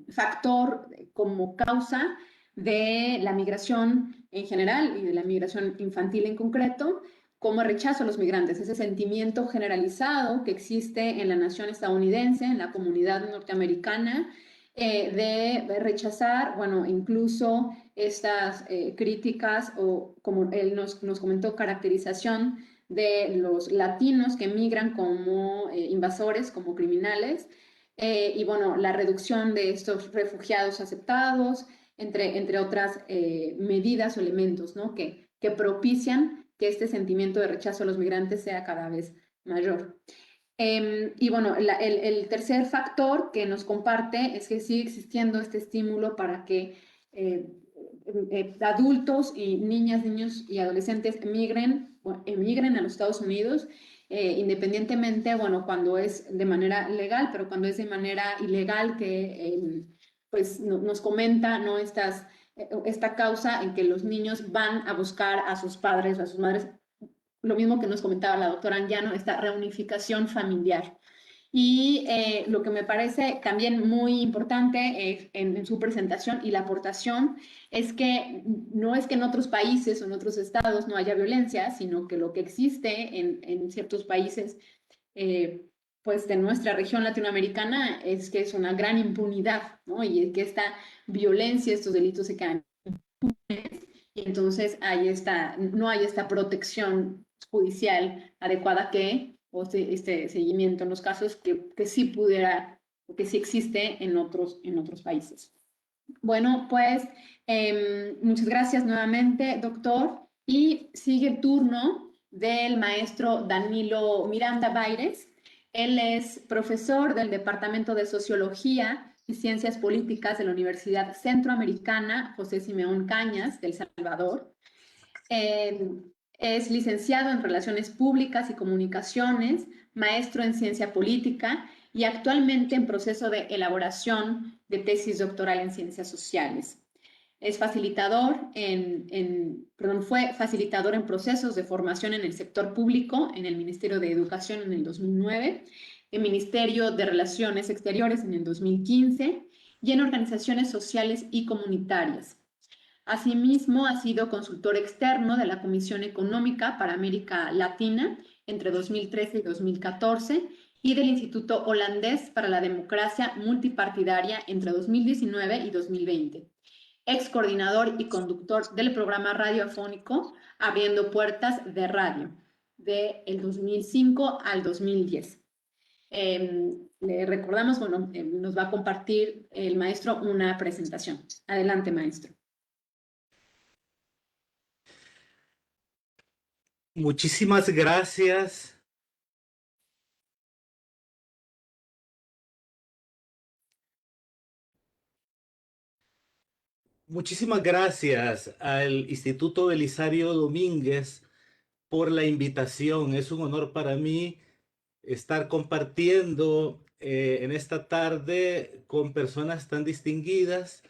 factor como causa de la migración en general y de la migración infantil en concreto, como rechazo a los migrantes, ese sentimiento generalizado que existe en la nación estadounidense, en la comunidad norteamericana, de rechazar, bueno, incluso estas críticas o, como él nos comentó, caracterización de los latinos que migran como invasores, como criminales, y bueno, la reducción de estos refugiados aceptados, entre otras medidas o elementos, ¿no? que propician que este sentimiento de rechazo a los migrantes sea cada vez mayor. Y bueno, el tercer factor que nos comparte es que sigue existiendo este estímulo para que adultos y niñas, niños y adolescentes emigren a los Estados Unidos, independientemente, bueno, cuando es de manera legal, pero cuando es de manera ilegal, que pues nos comenta, ¿no? Esta causa en que los niños van a buscar a sus padres o a sus madres, lo mismo que nos comentaba la doctora Anguiano, esta reunificación familiar. Y lo que me parece también muy importante en su presentación y la aportación es que no es que en otros países o en otros estados no haya violencia, sino que lo que existe en ciertos países pues de nuestra región latinoamericana es que es una gran impunidad, ¿no? Y que esta violencia, estos delitos se quedan impunes y entonces no hay esta protección judicial adecuada o este seguimiento en los casos que sí pudiera, o que sí existe en otros países. Bueno, pues muchas gracias nuevamente, doctor. Y sigue el turno del maestro Danilo Miranda Baires. Él es profesor del Departamento de Sociología y Ciencias Políticas de la Universidad Centroamericana José Simeón Cañas, del Salvador. Es licenciado en Relaciones Públicas y Comunicaciones, maestro en Ciencia Política y actualmente en proceso de elaboración de tesis doctoral en Ciencias Sociales. Es fue facilitador en procesos de formación en el sector público en el Ministerio de Educación en el 2009, el Ministerio de Relaciones Exteriores en el 2015 y en organizaciones sociales y comunitarias. Asimismo, ha sido consultor externo de la Comisión Económica para América Latina entre 2013 y 2014 y del Instituto Holandés para la Democracia Multipartidaria entre 2019 y 2020. Ex coordinador y conductor del programa radiofónico Abriendo Puertas de Radio, del 2005 al 2010. Le recordamos, bueno, nos va a compartir el maestro una presentación. Adelante, maestro. Muchísimas gracias. Muchísimas gracias al Instituto Belisario Domínguez por la invitación. Es un honor para mí estar compartiendo en esta tarde con personas tan distinguidas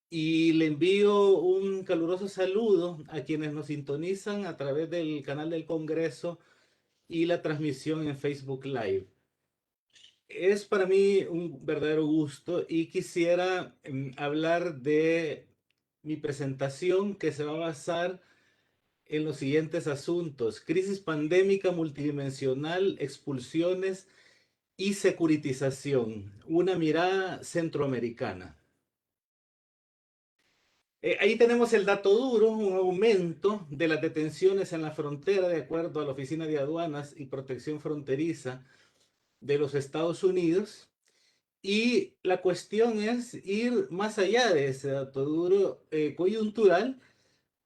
y le envío un caluroso saludo a quienes nos sintonizan a través del canal del Congreso y la transmisión en Facebook Live. Es para mí un verdadero gusto y quisiera hablar de mi presentación que se va a basar en los siguientes asuntos: crisis pandémica multidimensional, expulsiones y securitización, una mirada centroamericana. Ahí tenemos el dato duro, un aumento de las detenciones en la frontera de acuerdo a la Oficina de Aduanas y Protección Fronteriza de los Estados Unidos. Y la cuestión es ir más allá de ese dato duro coyuntural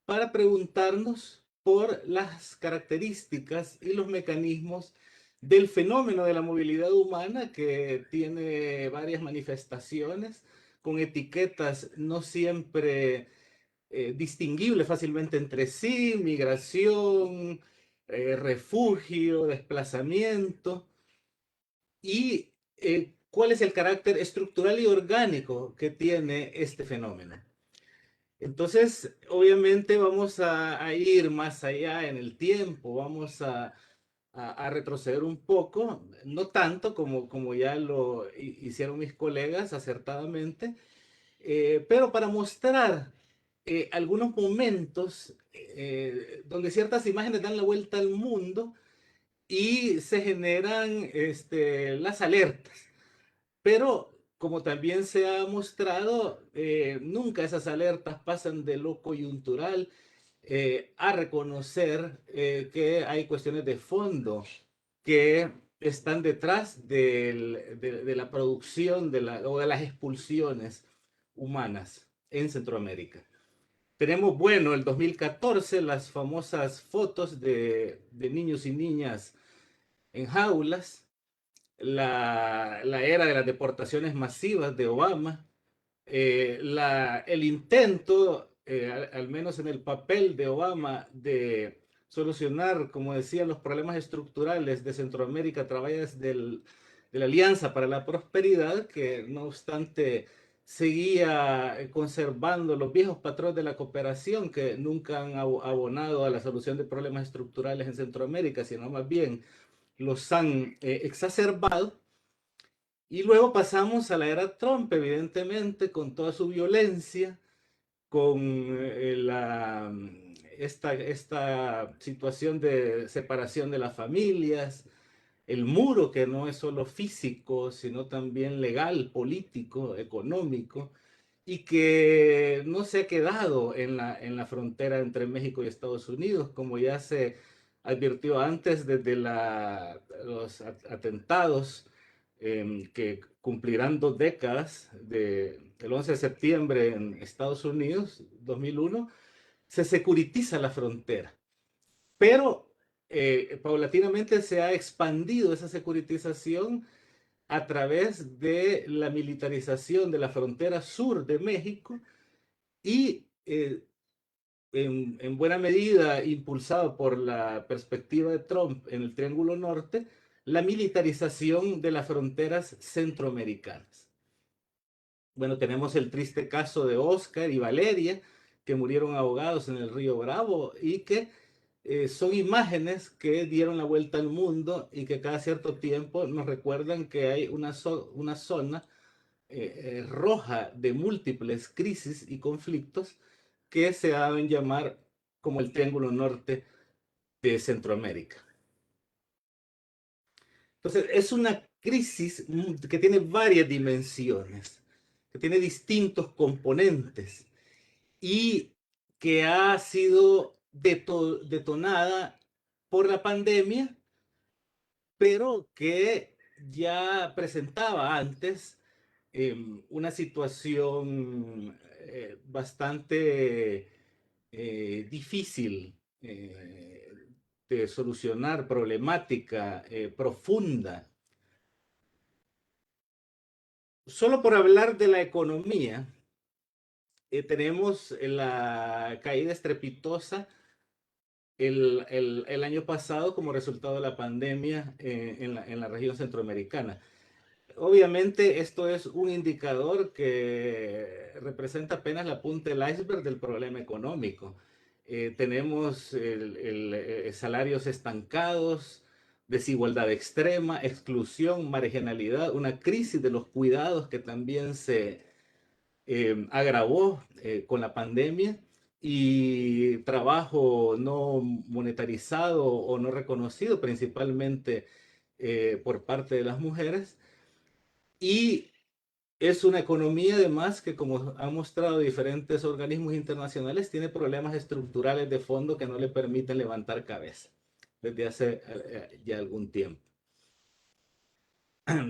para preguntarnos por las características y los mecanismos del fenómeno de la movilidad humana, que tiene varias manifestaciones con etiquetas no siempre distinguibles fácilmente entre sí: migración, refugio, desplazamiento, y cuál es el carácter estructural y orgánico que tiene este fenómeno. Entonces, obviamente vamos a ir más allá en el tiempo, vamos a retroceder un poco, no tanto como ya lo hicieron mis colegas acertadamente, pero para mostrar algunos momentos donde ciertas imágenes dan la vuelta al mundo y se generan las alertas. Pero como también se ha mostrado, nunca esas alertas pasan de lo coyuntural a reconocer que hay cuestiones de fondo que están detrás de la producción o de las expulsiones humanas en Centroamérica. Tenemos, bueno, el 2014, las famosas fotos de niños y niñas en jaulas, la era de las deportaciones masivas de Obama, el intento, al menos en el papel de Obama, de solucionar, como decía, los problemas estructurales de Centroamérica a través de la Alianza para la Prosperidad, que no obstante seguía conservando los viejos patrones de la cooperación, que nunca han abonado a la solución de problemas estructurales en Centroamérica, sino más bien los han exacerbado. Y luego pasamos a la era Trump, evidentemente, con toda su violencia, con esta situación de separación de las familias, el muro que no es solo físico, sino también legal, político, económico, y que no se ha quedado en la frontera entre México y Estados Unidos, como ya se advirtió antes desde los atentados que cumplirán 2 décadas del 11 de septiembre en Estados Unidos, 2001, se securitiza la frontera. Pero paulatinamente se ha expandido esa securitización a través de la militarización de la frontera sur de México y en buena medida impulsado por la perspectiva de Trump en el Triángulo Norte, la militarización de las fronteras centroamericanas. Bueno, tenemos el triste caso de Oscar y Valeria, que murieron ahogados en el río Bravo y que son imágenes que dieron la vuelta al mundo y que cada cierto tiempo nos recuerdan que hay una zona roja de múltiples crisis y conflictos que se deben llamar como el Triángulo Norte de Centroamérica. Entonces, es una crisis que tiene varias dimensiones, que tiene distintos componentes y que ha sido detonada por la pandemia, pero que ya presentaba antes una situación bastante difícil de solucionar, problemática, profunda. Solo por hablar de la economía, tenemos la caída estrepitosa el año pasado como resultado de la pandemia en la región centroamericana. Obviamente esto es un indicador que representa apenas la punta del iceberg del problema económico. Tenemos salarios estancados, desigualdad extrema, exclusión, marginalidad, una crisis de los cuidados que también se agravó con la pandemia, y trabajo no monetarizado o no reconocido, principalmente por parte de las mujeres. Y es una economía además que, como han mostrado diferentes organismos internacionales, tiene problemas estructurales de fondo que no le permiten levantar cabeza desde hace ya algún tiempo.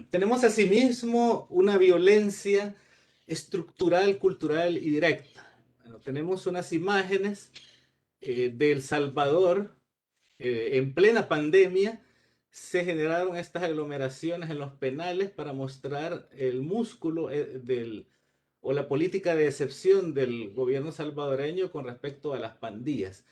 Tenemos asimismo una violencia estructural, cultural y directa. Bueno, tenemos unas imágenes de El Salvador en plena pandemia, se generaron estas aglomeraciones en los penales para mostrar el músculo o la política de excepción del gobierno salvadoreño con respecto a las pandillas,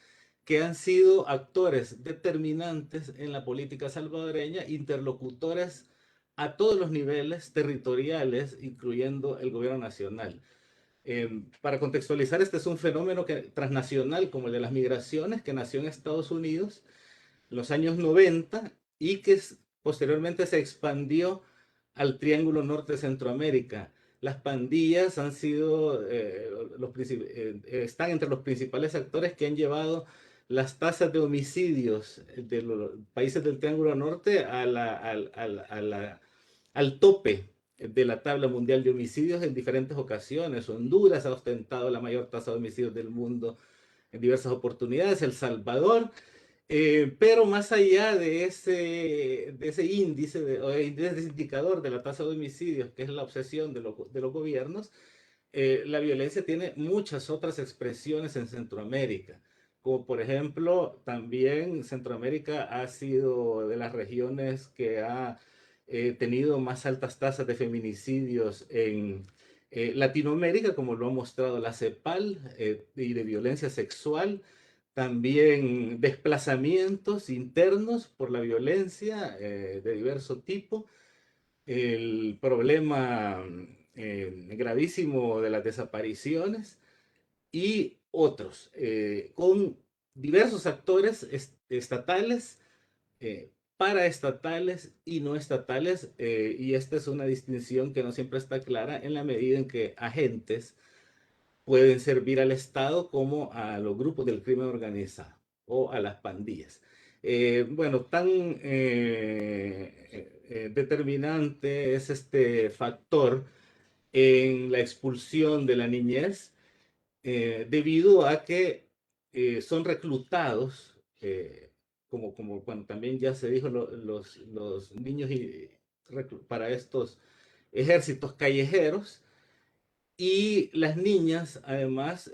que han sido actores determinantes en la política salvadoreña, interlocutores a todos los niveles territoriales, incluyendo el gobierno nacional. Para contextualizar, este es un fenómeno transnacional como el de las migraciones, que nació en Estados Unidos en los años 90 y que posteriormente se expandió al Triángulo Norte de Centroamérica. Las pandillas han sido, están entre los principales actores que han llevado las tasas de homicidios de los países del Triángulo Norte al tope de la tabla mundial de homicidios en diferentes ocasiones. Honduras ha ostentado la mayor tasa de homicidios del mundo en diversas oportunidades, El Salvador, pero más allá de ese índice, o de ese indicador de la tasa de homicidios, que es la obsesión de los gobiernos, la violencia tiene muchas otras expresiones en Centroamérica, como por ejemplo, también Centroamérica ha sido de las regiones que ha tenido más altas tasas de feminicidios en Latinoamérica, como lo ha mostrado la CEPAL, y de violencia sexual. También desplazamientos internos por la violencia de diverso tipo, el problema gravísimo de las desapariciones y otros, con diversos actores estatales, paraestatales y no estatales, y esta es una distinción que no siempre está clara en la medida en que agentes pueden servir al Estado como a los grupos del crimen organizado o a las pandillas. Bueno, tan determinante es este factor en la expulsión de la niñez, debido a que son reclutados, como bueno, también ya se dijo, los niños para estos ejércitos callejeros, y las niñas, además,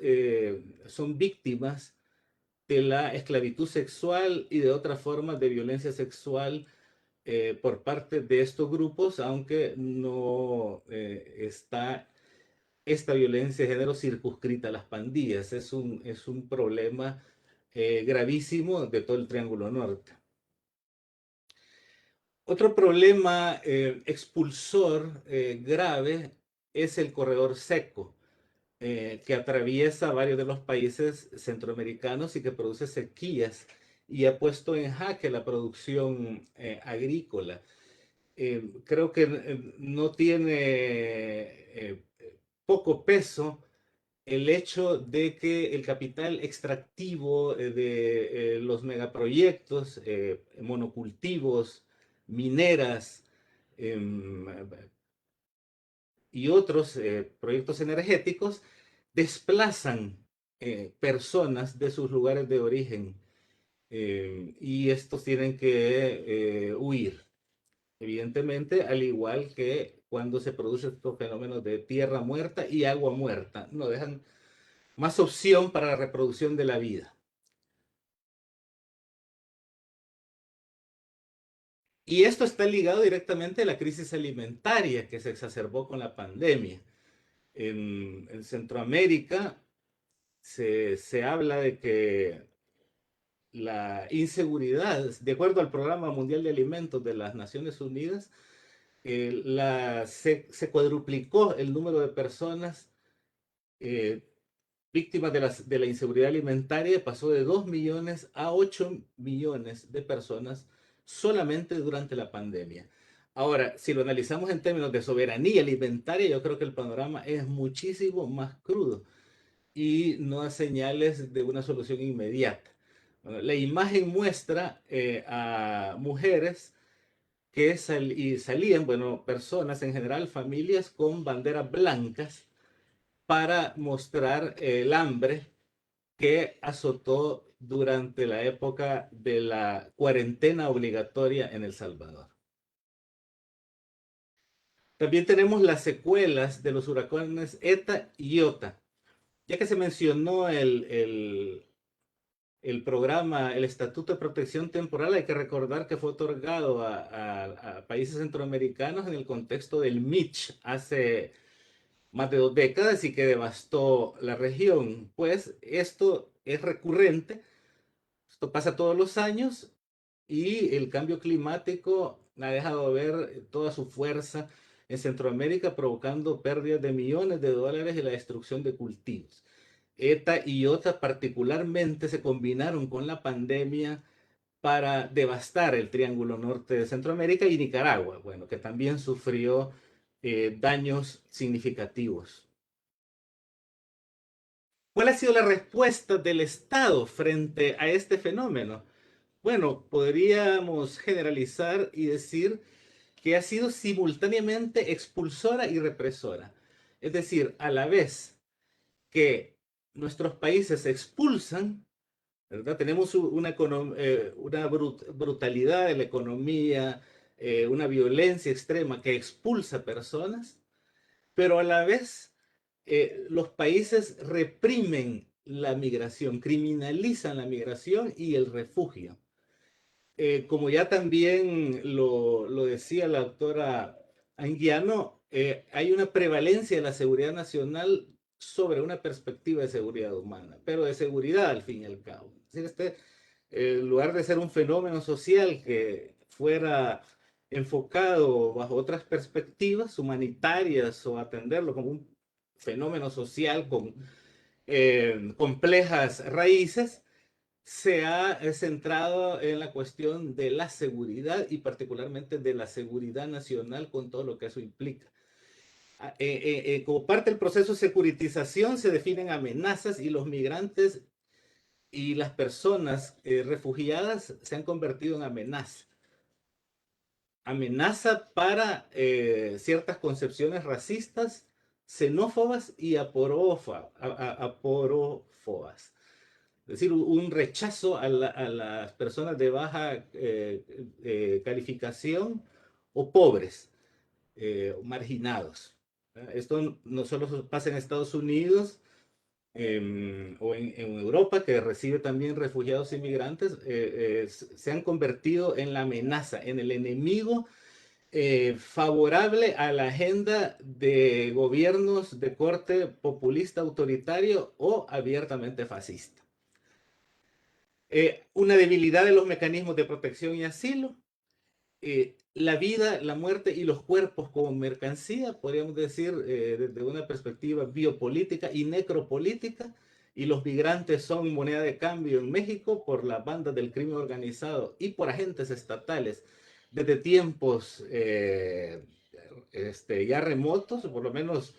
son víctimas de la esclavitud sexual y de otras formas de violencia sexual por parte de estos grupos, aunque no está esta violencia de género circunscrita a las pandillas. Es un problema gravísimo de todo el Triángulo Norte. Otro problema expulsor grave es el corredor seco, que atraviesa varios de los países centroamericanos y que produce sequías y ha puesto en jaque la producción agrícola. Creo que no tiene poco peso el hecho de que el capital extractivo de los megaproyectos, monocultivos, mineras, y otros proyectos energéticos desplazan personas de sus lugares de origen, y estos tienen que huir, evidentemente, al igual que cuando se producen estos fenómenos de tierra muerta y agua muerta, no dejan más opción para la reproducción de la vida. Y esto está ligado directamente a la crisis alimentaria que se exacerbó con la pandemia. En Centroamérica se habla de que la inseguridad, de acuerdo al Programa Mundial de Alimentos de las Naciones Unidas, se cuadruplicó el número de personas víctimas de la inseguridad alimentaria, pasó de 2 millones a 8 millones de personas solamente durante la pandemia. Ahora, si lo analizamos en términos de soberanía alimentaria, yo creo que el panorama es muchísimo más crudo y no da señales de una solución inmediata. Bueno, la imagen muestra a mujeres que salían, bueno, personas en general, familias con banderas blancas para mostrar el hambre que azotó durante la época de la cuarentena obligatoria en El Salvador. También tenemos las secuelas de los huracanes ETA y IOTA. Ya que se mencionó el el programa, el Estatuto de Protección Temporal, hay que recordar que fue otorgado a países centroamericanos en el contexto del Mitch hace más de 2 décadas y que devastó la región. Pues esto es recurrente, esto pasa todos los años y el cambio climático ha dejado ver toda su fuerza en Centroamérica, provocando pérdidas de millones de dólares y la destrucción de cultivos. ETA y OTA particularmente se combinaron con la pandemia para devastar el Triángulo Norte de Centroamérica y Nicaragua, bueno, que también sufrió daños significativos. ¿Cuál ha sido la respuesta del Estado frente a este fenómeno? Bueno, podríamos generalizar y decir que ha sido simultáneamente expulsora y represora. Es decir, a la vez que nuestros países expulsan, ¿verdad? Tenemos una brutalidad de la economía, una violencia extrema que expulsa personas, pero a la vez los países reprimen la migración, criminalizan la migración y el refugio. Como ya también lo decía la doctora Anguiano, hay una prevalencia de la seguridad nacional sobre una perspectiva de seguridad humana, pero de seguridad al fin y al cabo. Es decir, en lugar de ser un fenómeno social que fuera enfocado bajo otras perspectivas humanitarias o atenderlo como un fenómeno social con complejas raíces, se ha centrado en la cuestión de la seguridad y particularmente de la seguridad nacional con todo lo que eso implica. Como parte del proceso de securitización se definen amenazas y los migrantes y las personas refugiadas se han convertido en amenaza. Amenaza para ciertas concepciones racistas, xenófobas y aporófobas. Es decir, un rechazo a las personas de baja calificación o pobres, marginados. Esto no solo pasa en Estados Unidos o en Europa, que recibe también refugiados inmigrantes, se han convertido en la amenaza, en el enemigo favorable a la agenda de gobiernos de corte populista, autoritario o abiertamente fascista. Una debilidad de los mecanismos de protección y asilo, la vida, la muerte y los cuerpos como mercancía, podríamos decir desde una perspectiva biopolítica y necropolítica, y los migrantes son moneda de cambio en México por las bandas del crimen organizado y por agentes estatales desde tiempos ya remotos, por lo menos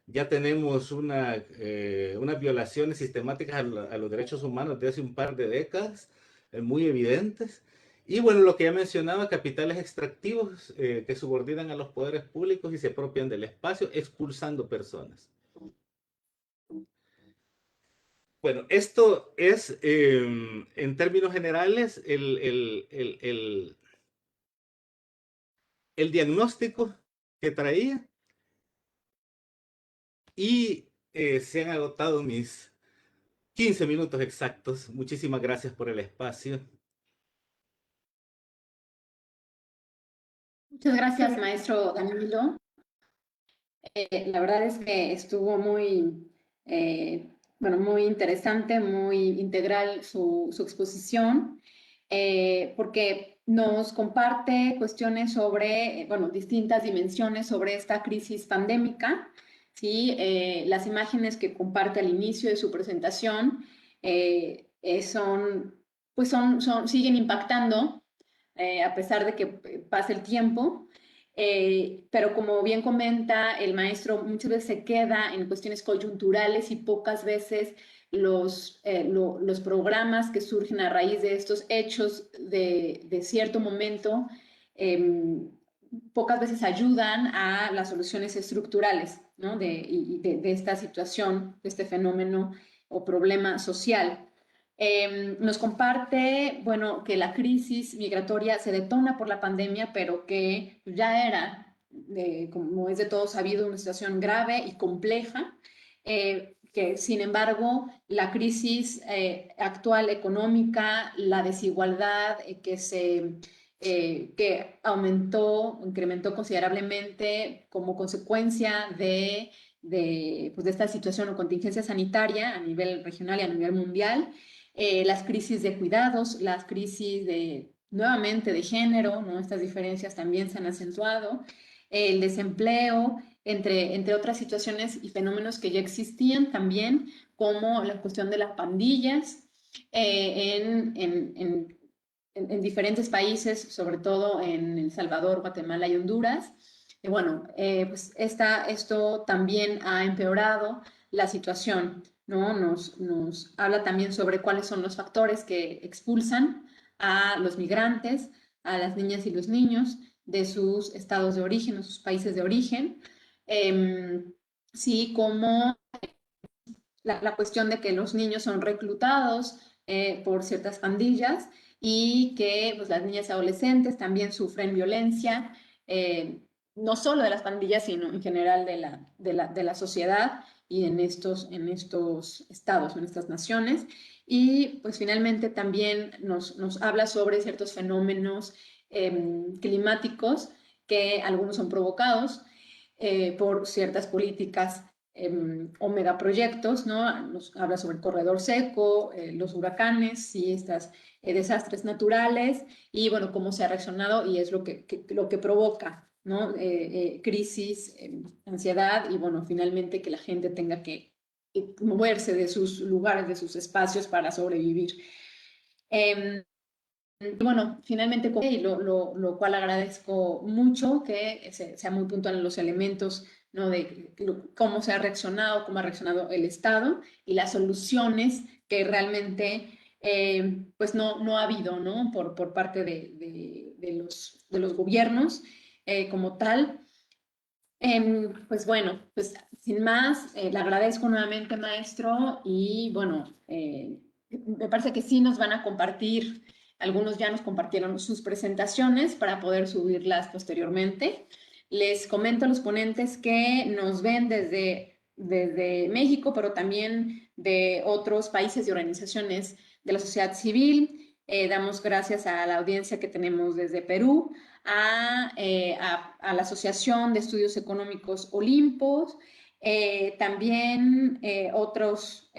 ya tenemos unas violaciones sistemáticas a los derechos humanos de hace un par de décadas, muy evidentes. Y bueno, lo que ya mencionaba, capitales extractivos que subordinan a los poderes públicos y se apropian del espacio, expulsando personas. Bueno, esto es, en términos generales, el diagnóstico que traía. Y se han agotado mis 15 minutos exactos. Muchísimas gracias por el espacio. Muchas gracias, maestro Danilo. La verdad es que estuvo muy, muy interesante, muy integral su exposición, porque nos comparte cuestiones sobre, distintas dimensiones sobre esta crisis pandémica, ¿sí? Las imágenes que comparte al inicio de su presentación siguen impactando a pesar de que pase el tiempo. Pero como bien comenta el maestro, muchas veces se queda en cuestiones coyunturales y pocas veces los programas que surgen a raíz de estos hechos de cierto momento, pocas veces ayudan a las soluciones estructurales, ¿no? de esta situación, de este fenómeno o problema social. Nos comparte, que la crisis migratoria se detona por la pandemia, pero que ya era, como es de todo sabido, una situación grave y compleja, que sin embargo la crisis actual económica, la desigualdad que incrementó considerablemente como consecuencia pues de esta situación o contingencia sanitaria a nivel regional y a nivel mundial, las crisis de cuidados, las crisis nuevamente de género, ¿no? Estas diferencias también se han acentuado, el desempleo, entre otras situaciones y fenómenos que ya existían también, como la cuestión de las pandillas en diferentes países, sobre todo en El Salvador, Guatemala y Honduras. Bueno, pues esto también ha empeorado la situación, ¿no? Nos habla también sobre cuáles son los factores que expulsan a los migrantes, a las niñas y los niños de sus estados de origen, de sus países de origen. Sí, como la cuestión de que los niños son reclutados por ciertas pandillas y que pues, las niñas y adolescentes también sufren violencia, no solo de las pandillas, sino en general de la sociedad y en estos estados, en estas naciones. Y pues finalmente también nos habla sobre ciertos fenómenos climáticos que algunos son provocados por ciertas políticas o megaproyectos, ¿no? Nos habla sobre el corredor seco, los huracanes y estos desastres naturales y, bueno, cómo se ha reaccionado y es lo que provoca, ¿no? Crisis, ansiedad y, bueno, finalmente que la gente tenga que moverse de sus lugares, de sus espacios para sobrevivir. Bueno, finalmente, lo cual agradezco mucho que sea muy puntual en los elementos, ¿no? De cómo se ha reaccionado, cómo ha reaccionado el Estado y las soluciones que realmente pues no ha habido, ¿no? Por parte de los gobiernos como tal. Pues bueno, pues sin más, le agradezco nuevamente, maestro, y bueno, me parece que sí nos van a compartir, algunos ya nos compartieron sus presentaciones para poder subirlas posteriormente. Les comento a los ponentes que nos ven desde México, pero también de otros países y organizaciones de la sociedad civil. Damos gracias a la audiencia que tenemos desde Perú, a la Asociación de Estudios Económicos Olimpos, también otros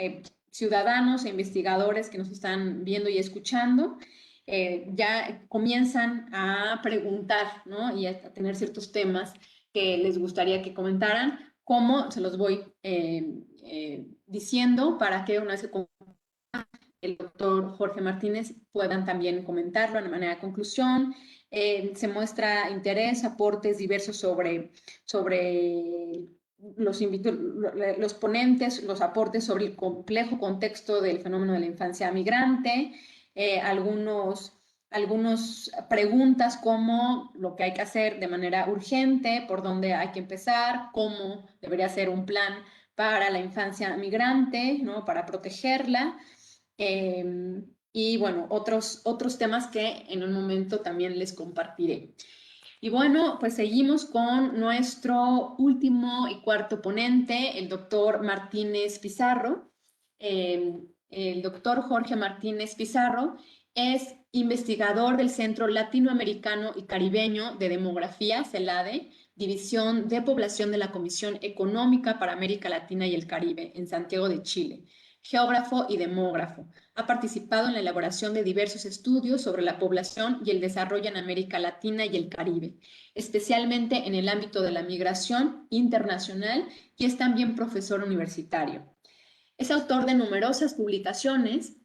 ciudadanos e investigadores que nos están viendo y escuchando. Ya comienzan a preguntar, ¿no? Y a tener ciertos temas que les gustaría que comentaran, cómo se los voy diciendo para que una vez que el doctor Jorge Martínez puedan también comentarlo de manera de conclusión. Se muestra interés, aportes diversos sobre los ponentes, los aportes sobre el complejo contexto del fenómeno de la infancia migrante, algunas preguntas como lo que hay que hacer de manera urgente, por dónde hay que empezar, cómo debería ser un plan para la infancia migrante, ¿no? Para protegerla. Y bueno, otros temas que en un momento también les compartiré. Y bueno, pues seguimos con nuestro último y cuarto ponente, el doctor Martínez Pizarro. El doctor Jorge Martínez Pizarro es investigador del Centro Latinoamericano y Caribeño de Demografía, CELADE, División de Población de la Comisión Económica para América Latina y el Caribe, en Santiago de Chile. Geógrafo y demógrafo. Ha participado en la elaboración de diversos estudios sobre la población y el desarrollo en América Latina y el Caribe, especialmente en el ámbito de la migración internacional, y es también profesor universitario. Es autor de numerosas publicaciones,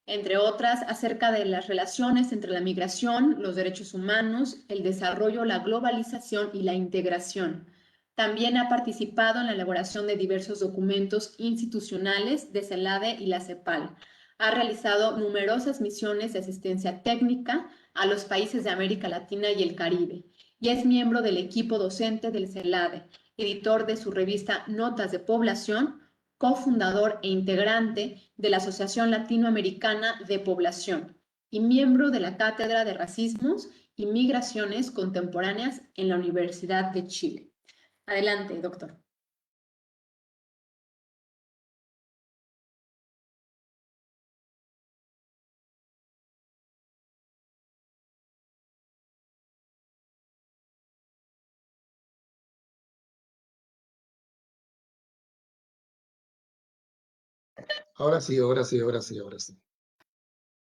entre otras acerca de las relaciones entre la migración, los derechos humanos, el desarrollo, la globalización y la integración. También ha participado en la elaboración de diversos documentos institucionales de CELADE y la CEPAL. Ha realizado numerosas misiones de asistencia técnica a los países de América Latina y el Caribe y es miembro del equipo docente del CELADE, editor de su revista Notas de Población, cofundador e integrante de la Asociación Latinoamericana de Población y miembro de la Cátedra de Racismos y Migraciones Contemporáneas en la Universidad de Chile. Adelante, doctor. Ahora sí, ahora sí, ahora sí, ahora sí.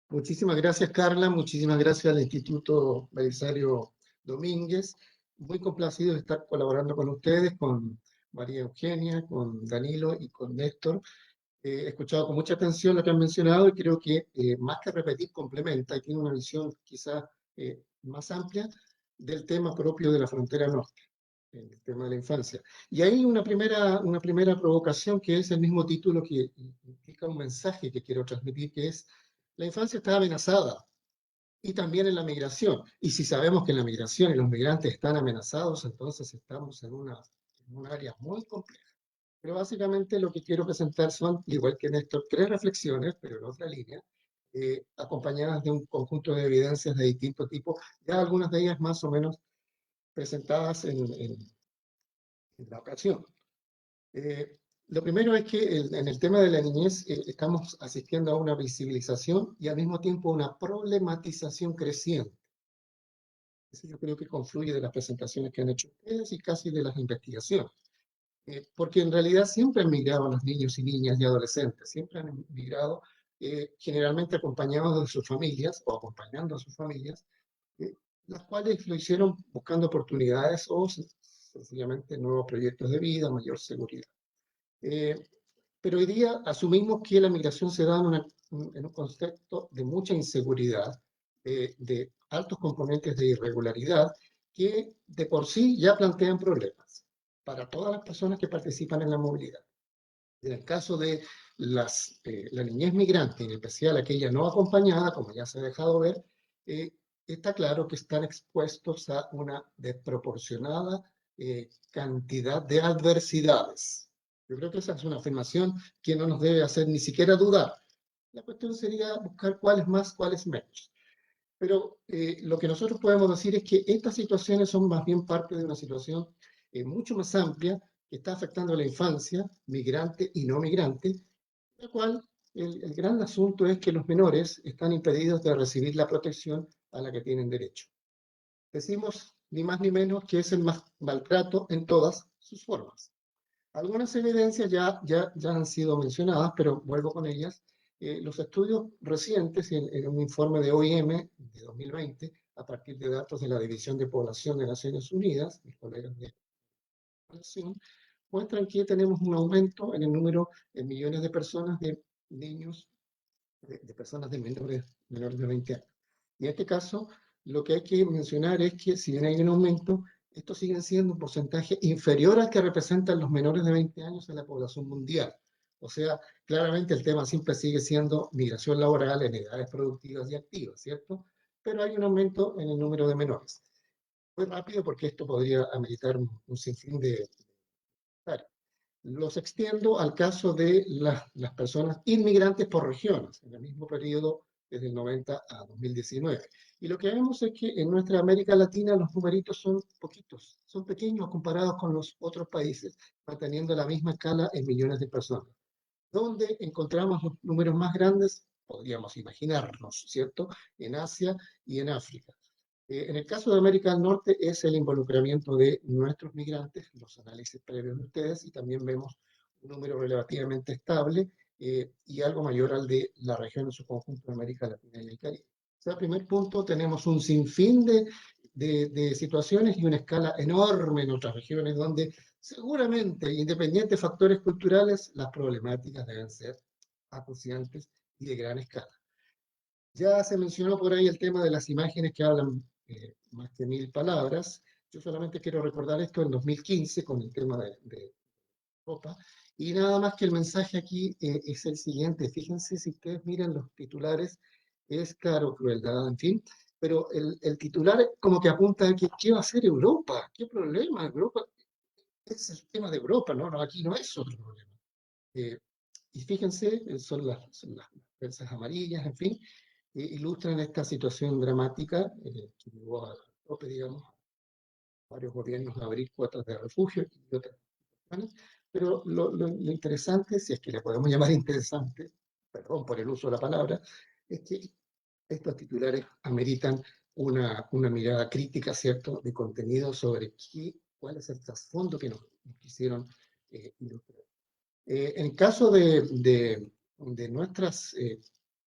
Muchísimas gracias, Carla. Muchísimas gracias al Instituto Belisario Domínguez. Muy complacido de estar colaborando con ustedes, con María Eugenia, con Danilo y con Néstor. He escuchado con mucha atención lo que han mencionado y creo que más que repetir, complementa y tiene una visión quizás más amplia del tema propio de la frontera norte, el tema de la infancia. Y hay una primera provocación que es el mismo título que implica un mensaje que quiero transmitir, que es: la infancia está amenazada, y también en la migración. Y si sabemos que en la migración y los migrantes están amenazados, entonces estamos en un área muy compleja. Pero básicamente lo que quiero presentar son, igual que Néstor, tres reflexiones, pero en otra línea, acompañadas de un conjunto de evidencias de distinto tipo, ya algunas de ellas más o menos presentadas en la ocasión. Lo primero es que en el tema de la niñez estamos asistiendo a una visibilización y al mismo tiempo a una problematización creciente. Eso yo creo que confluye de las presentaciones que han hecho ustedes y casi de las investigaciones. Porque en realidad siempre han migrado los niños y niñas y adolescentes, siempre han migrado generalmente acompañados de sus familias o acompañando a sus familias, eh, las cuales lo hicieron buscando oportunidades o sencillamente nuevos proyectos de vida, mayor seguridad. Pero hoy día asumimos que la migración se da en un contexto de mucha inseguridad, de altos componentes de irregularidad, que de por sí ya plantean problemas para todas las personas que participan en la movilidad. En el caso de la niñez migrante, en especial aquella no acompañada, como ya se ha dejado ver, está claro que están expuestos a una desproporcionada cantidad de adversidades. Yo creo que esa es una afirmación que no nos debe hacer ni siquiera dudar. La cuestión sería buscar cuál es más, cuál es menos. Pero lo que nosotros podemos decir es que estas situaciones son más bien parte de una situación mucho más amplia que está afectando a la infancia, migrante y no migrante, la cual el gran asunto es que los menores están impedidos de recibir la protección a la que tienen derecho. Decimos ni más ni menos que es el maltrato en todas sus formas. Algunas evidencias ya han sido mencionadas, pero vuelvo con ellas. Los estudios recientes en un informe de OIM de 2020, a partir de datos de la División de Población de Naciones Unidas, mis colegas de población, muestran que tenemos un aumento en el número en millones de personas, de niños, de personas de menores de 20 años. Y en este caso, lo que hay que mencionar es que si bien hay un aumento, estos siguen siendo un porcentaje inferior al que representan los menores de 20 años en la población mundial. O sea, claramente el tema siempre sigue siendo migración laboral en edades productivas y activas, ¿cierto? Pero hay un aumento en el número de menores. Muy rápido porque esto podría ameritar un sinfín de comentarios. Los extiendo al caso de las personas inmigrantes por regiones, en el mismo periodo desde el 90 a 2019. Y lo que vemos es que en nuestra América Latina los numeritos son poquitos, son pequeños comparados con los otros países, manteniendo la misma escala en millones de personas. ¿Dónde encontramos los números más grandes? Podríamos imaginarnos, ¿cierto? En Asia y en África. En el caso de América del Norte es el involucramiento de nuestros migrantes, los análisis previos de ustedes, y también vemos un número relativamente estable y algo mayor al de la región en su conjunto de América Latina y el Caribe. O sea, primer punto, tenemos un sinfín de situaciones y una escala enorme en otras regiones donde seguramente, independientes de factores culturales, las problemáticas deben ser acuciantes y de gran escala. Ya se mencionó por ahí el tema de las imágenes que hablan más que 1000 palabras. Yo solamente quiero recordar esto en 2015 con el tema de Europa. Y nada más que el mensaje aquí es el siguiente. Fíjense, si ustedes miran los titulares, es claro, crueldad, en fin. Pero el titular como que apunta a que ¿qué va a hacer Europa? ¿Qué problema? Europa es el tema de Europa, ¿no? No, aquí no es otro problema. Y fíjense, son las prensas amarillas, en fin, ilustran esta situación dramática que llevó a tope, digamos, varios gobiernos a abrir cuotas de refugio y otras cuestiones. Pero lo interesante, si es que le podemos llamar interesante, perdón por el uso de la palabra, es que estos titulares ameritan una mirada crítica, ¿cierto?, de contenido sobre cuál es el trasfondo que nos quisieron ilustrar. En el caso de nuestras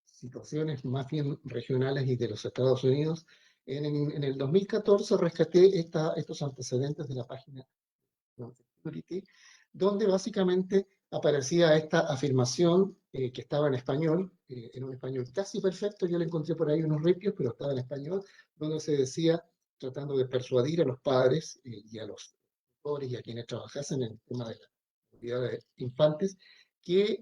situaciones más bien regionales y de los Estados Unidos, en el 2014 rescaté estos antecedentes de la página Security, donde básicamente aparecía esta afirmación que estaba en español, en un español casi perfecto. Yo le encontré por ahí unos ripios, pero estaba en español, donde se decía, tratando de persuadir a los padres y a los tutores y a quienes trabajasen en el tema de la seguridad de infantes, que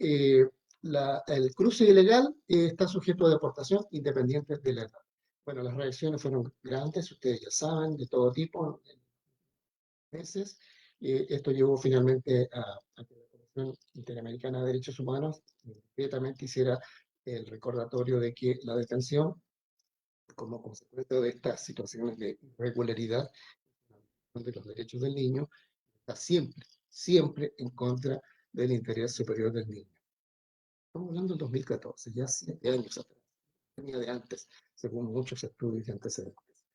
el cruce ilegal está sujeto a deportación independiente de la edad. Bueno, las reacciones fueron grandes, ustedes ya saben, de todo tipo, meses. Esto llevó finalmente a que la Comisión Interamericana de Derechos Humanos inmediatamente hiciera el recordatorio de que la detención, como consecuencia de estas situaciones de irregularidad de los derechos del niño, está siempre, siempre en contra del interés superior del niño. Estamos hablando del 2014, ya 7 años atrás, venía de antes, según muchos estudios y antecedentes.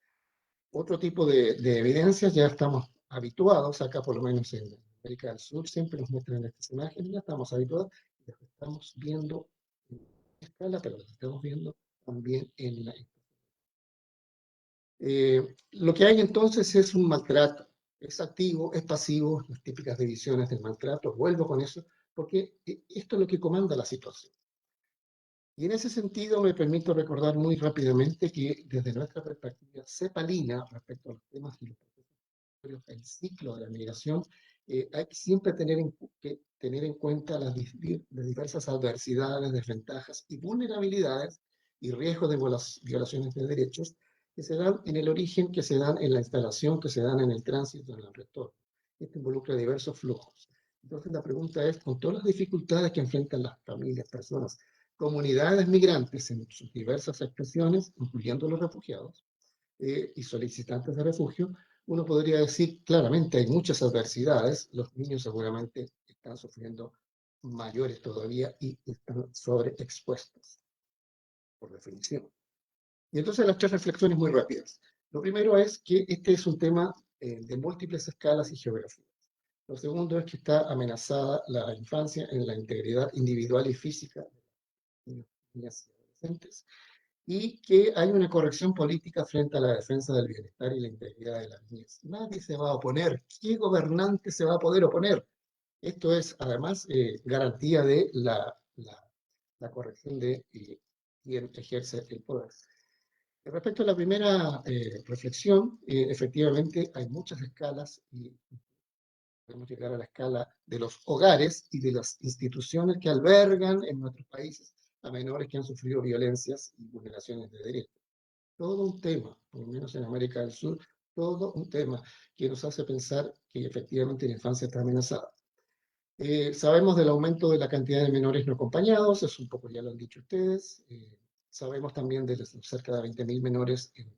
Otro tipo de evidencias ya estamos habituados, acá por lo menos en América del Sur, siempre nos muestran estas imágenes, ya estamos habituados, y las estamos viendo en escala, pero las estamos viendo también en la... lo que hay entonces es un maltrato, es activo, es pasivo, las típicas divisiones del maltrato, vuelvo con eso, porque esto es lo que comanda la situación. Y en ese sentido me permito recordar muy rápidamente que desde nuestra perspectiva cepalina, respecto a los temas y los procesos, el ciclo de la migración, hay que siempre que tener en cuenta las diversas adversidades, desventajas y vulnerabilidades y riesgos de violaciones de derechos que se dan en el origen, que se dan en la instalación, que se dan en el tránsito, en el retorno. Esto involucra diversos flujos. Entonces la pregunta es, con todas las dificultades que enfrentan las familias, personas, comunidades migrantes en sus diversas expresiones, incluyendo los refugiados y solicitantes de refugio, uno podría decir claramente hay muchas adversidades, los niños seguramente están sufriendo mayores todavía y están sobreexpuestos, por definición. Y entonces las 3 reflexiones muy rápidas. Lo primero es que este es un tema de múltiples escalas y geografías. Lo segundo es que está amenazada la infancia en la integridad individual y física de niñas y adolescentes, y que hay una corrección política frente a la defensa del bienestar y la integridad de las niñas. Nadie se va a oponer. ¿Qué gobernante se va a poder oponer? Esto es, además, garantía de la corrección de quien ejerce el poder. Respecto a la primera reflexión, efectivamente hay muchas escalas y podemos llegar a la escala de los hogares y de las instituciones que albergan en nuestros países a menores que han sufrido violencias y vulneraciones de derechos. Todo un tema, por lo menos en América del Sur, todo un tema que nos hace pensar que efectivamente la infancia está amenazada. Sabemos del aumento de la cantidad de menores no acompañados, eso un poco ya lo han dicho ustedes. Sabemos también de los cerca de 20.000 menores en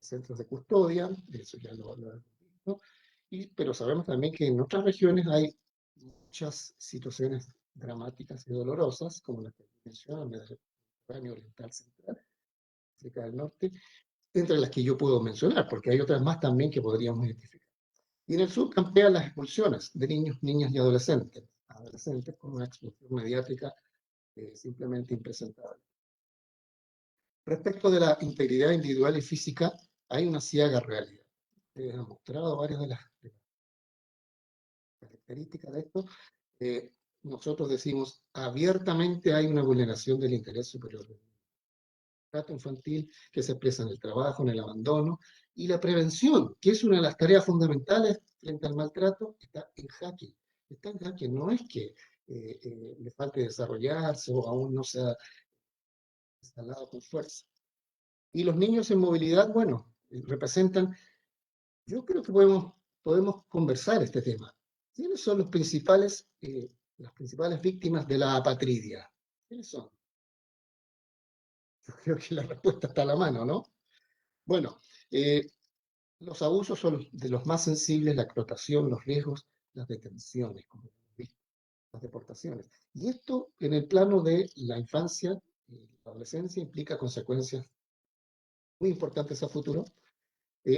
centros de custodia, eso ya lo hemos visto. Pero sabemos también que en otras regiones hay muchas situaciones dramáticas y dolorosas, como las que mencioné, el Mediterráneo Oriental Central, África del Norte, entre las que yo puedo mencionar, porque hay otras más también que podríamos identificar. Y en el sur campean las expulsiones de niños, niñas y adolescentes con una expulsión mediática simplemente impresentable. Respecto de la integridad individual y física, hay una ciega realidad. Ustedes han mostrado varias de las características de esto. Nosotros decimos abiertamente hay una vulneración del interés superior del niño. Trato infantil que se expresa en el trabajo, en el abandono, y la prevención, que es una de las tareas fundamentales frente al maltrato, está en jaque. Está en jaque, no es que le falte desarrollarse o aún no se ha instalado con fuerza. Y los niños en movilidad, bueno, representan, yo creo que podemos conversar este tema. ¿Quiénes son las principales víctimas de la apatridia? ¿Quiénes son? Yo creo que la respuesta está a la mano, ¿no? Bueno, los abusos son de los más sensibles, la explotación, los riesgos, las detenciones, como hemos visto, las deportaciones. Y esto, en el plano de la infancia y la adolescencia, implica consecuencias muy importantes a futuro.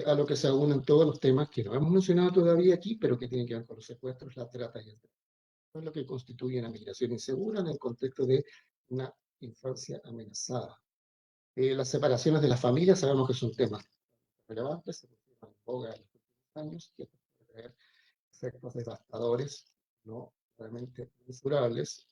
a lo que se aunan todos los temas que no hemos mencionado todavía aquí, pero que tienen que ver con los secuestros, la trata y el tráfico. Eso es lo que constituye una migración insegura en el contexto de una infancia amenazada. Las separaciones de las familias sabemos que son temas relevantes, se pusieron en boga en los últimos años, y esto puede traer efectos devastadores, no realmente mensurables.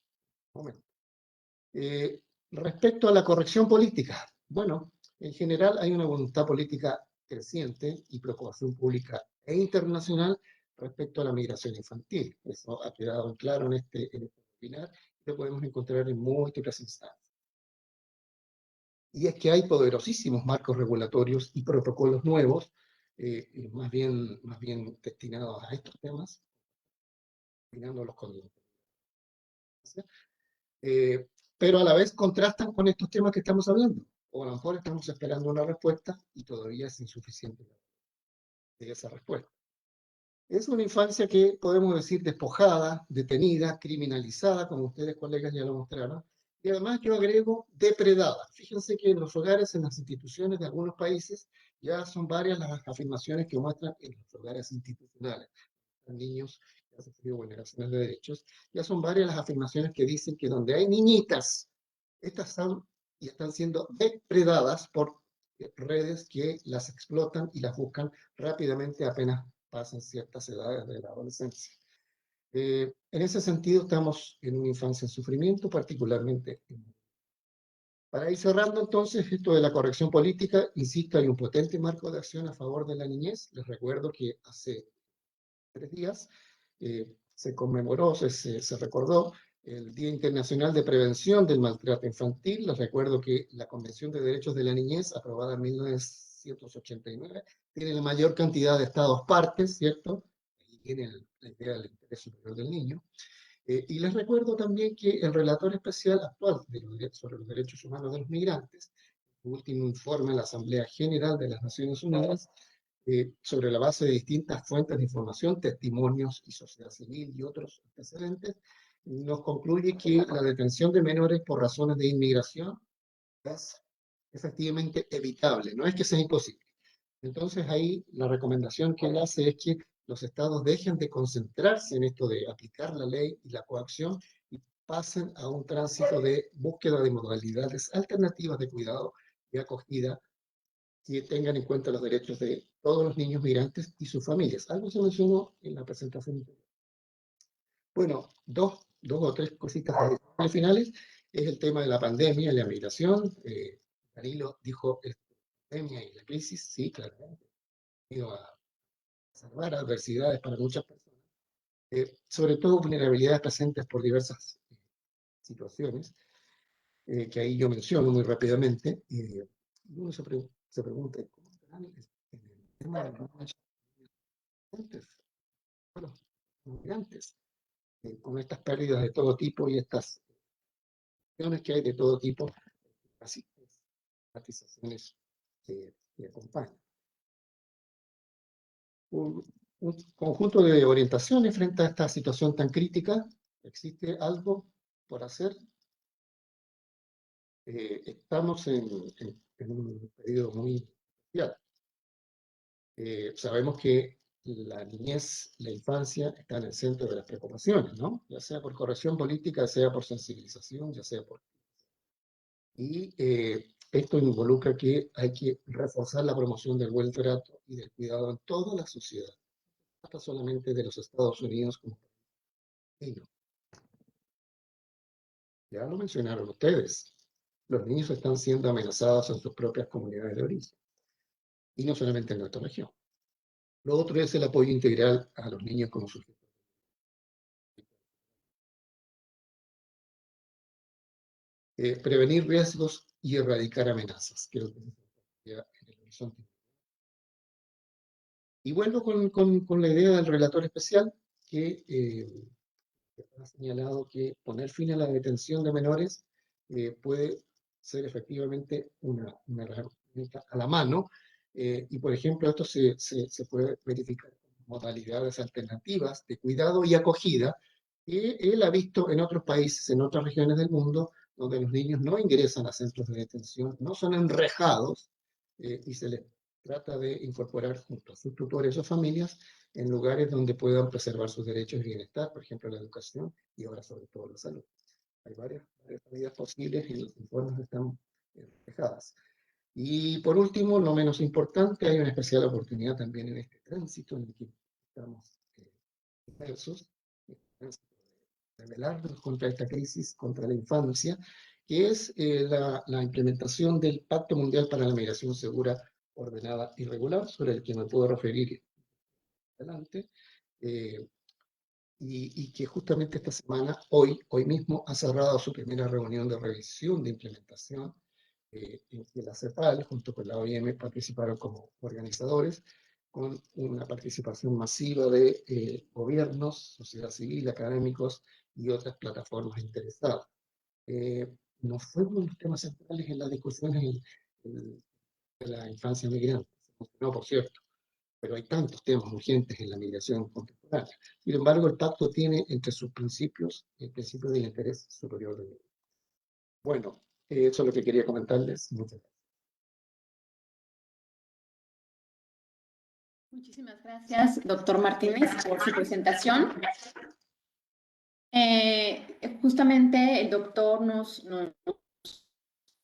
Respecto a la corrección política, bueno, en general hay una voluntad política creciente y preocupación pública e internacional respecto a la migración infantil. Eso ha quedado claro en este webinar y lo podemos encontrar en múltiples instancias. Y es que hay poderosísimos marcos regulatorios y protocolos nuevos, más bien destinados a estos temas, destinándolos con pero a la vez contrastan con estos temas que estamos hablando. O a lo mejor estamos esperando una respuesta y todavía es insuficiente esa respuesta. Es una infancia que podemos decir despojada, detenida, criminalizada, como ustedes colegas ya lo mostraron, y además yo agrego depredada. Fíjense que en los hogares, en las instituciones de algunos países, ya son varias las afirmaciones que muestran en los hogares institucionales. Los niños que han sufrido vulneraciones de derechos, ya son varias las afirmaciones que dicen que donde hay niñitas, estas son y están siendo depredadas por redes que las explotan y las buscan rápidamente apenas pasan ciertas edades de la adolescencia. En ese sentido, estamos en una infancia en sufrimiento, particularmente. Para ir cerrando entonces esto de la corrección política, insisto, hay un potente marco de acción a favor de la niñez. Les recuerdo que hace 3 días se conmemoró, se recordó el Día Internacional de Prevención del Maltrato Infantil. Les recuerdo que la Convención de Derechos de la Niñez, aprobada en 1989, tiene la mayor cantidad de estados partes, ¿cierto? Ahí tiene la idea del interés superior del niño. Y les recuerdo también que el relator especial actual sobre los derechos humanos de los migrantes, su último informe en la Asamblea General de las Naciones Unidas, sobre la base de distintas fuentes de información, testimonios y sociedad civil y otros antecedentes, nos concluye que la detención de menores por razones de inmigración es efectivamente evitable, no es que sea imposible. Entonces ahí la recomendación que él hace es que los estados dejen de concentrarse en esto de aplicar la ley y la coacción y pasen a un tránsito de búsqueda de modalidades alternativas de cuidado y acogida que tengan en cuenta los derechos de todos los niños migrantes y sus familias. Algo se mencionó en la presentación anterior. Bueno, dos o tres cositas finales. Es el tema de la pandemia y la migración. Danilo dijo, la pandemia y la crisis, sí, claramente, ha ido a salvar adversidades para muchas personas, sobre todo vulnerabilidades presentes por diversas situaciones, que ahí yo menciono muy rápidamente. Uno se pregunta, ¿cómo estarán en el tema de los migrantes? Con estas pérdidas de todo tipo y estas acciones que hay de todo tipo, así privatizaciones que acompañan. Un conjunto de orientaciones frente a esta situación tan crítica. ¿Existe algo por hacer? Estamos en un periodo muy especial. Sabemos que la niñez, la infancia, está en el centro de las preocupaciones, ¿no? Ya sea por corrección política, ya sea por sensibilización, ya sea por... Y esto involucra que hay que reforzar la promoción del buen trato y del cuidado en toda la sociedad, no solamente de los Estados Unidos como país. Ya lo mencionaron ustedes. Los niños están siendo amenazados en sus propias comunidades de origen. Y no solamente en nuestra región. Lo otro es el apoyo integral a los niños como sujetos. Prevenir riesgos y erradicar amenazas. Creo que ya en el horizonte. Y vuelvo con la idea del relator especial que ha señalado que poner fin a la detención de menores puede ser efectivamente una herramienta a la mano, y por ejemplo esto se puede verificar con modalidades alternativas de cuidado y acogida que él ha visto en otros países, en otras regiones del mundo, donde los niños no ingresan a centros de detención, no son enrejados y se les trata de incorporar junto a sus tutores o familias en lugares donde puedan preservar sus derechos y bienestar, por ejemplo, la educación y ahora sobre todo la salud. Hay varias medidas posibles y los informes están reflejadas. Y por último, no menos importante, hay una especial oportunidad también en este tránsito en el que estamos inmersos, rebelarnos contra esta crisis, contra la infancia, que es la implementación del Pacto Mundial para la Migración Segura, Ordenada y Regular, sobre el que me puedo referir adelante, y que justamente esta semana, hoy mismo, ha cerrado su primera reunión de revisión de implementación, en que la CEPAL, junto con la OIM, participaron como organizadores, con una participación masiva de gobiernos, sociedad civil, académicos y otras plataformas interesadas. No fueron los temas centrales en las discusiones de la infancia migrante, no, por cierto, pero hay tantos temas urgentes en la migración contemporánea. Sin embargo, el pacto tiene entre sus principios el principio del interés superior del niño. Bueno, eso es lo que quería comentarles. Muchas gracias. Muchísimas gracias, doctor Martínez, por su presentación. Justamente el doctor nos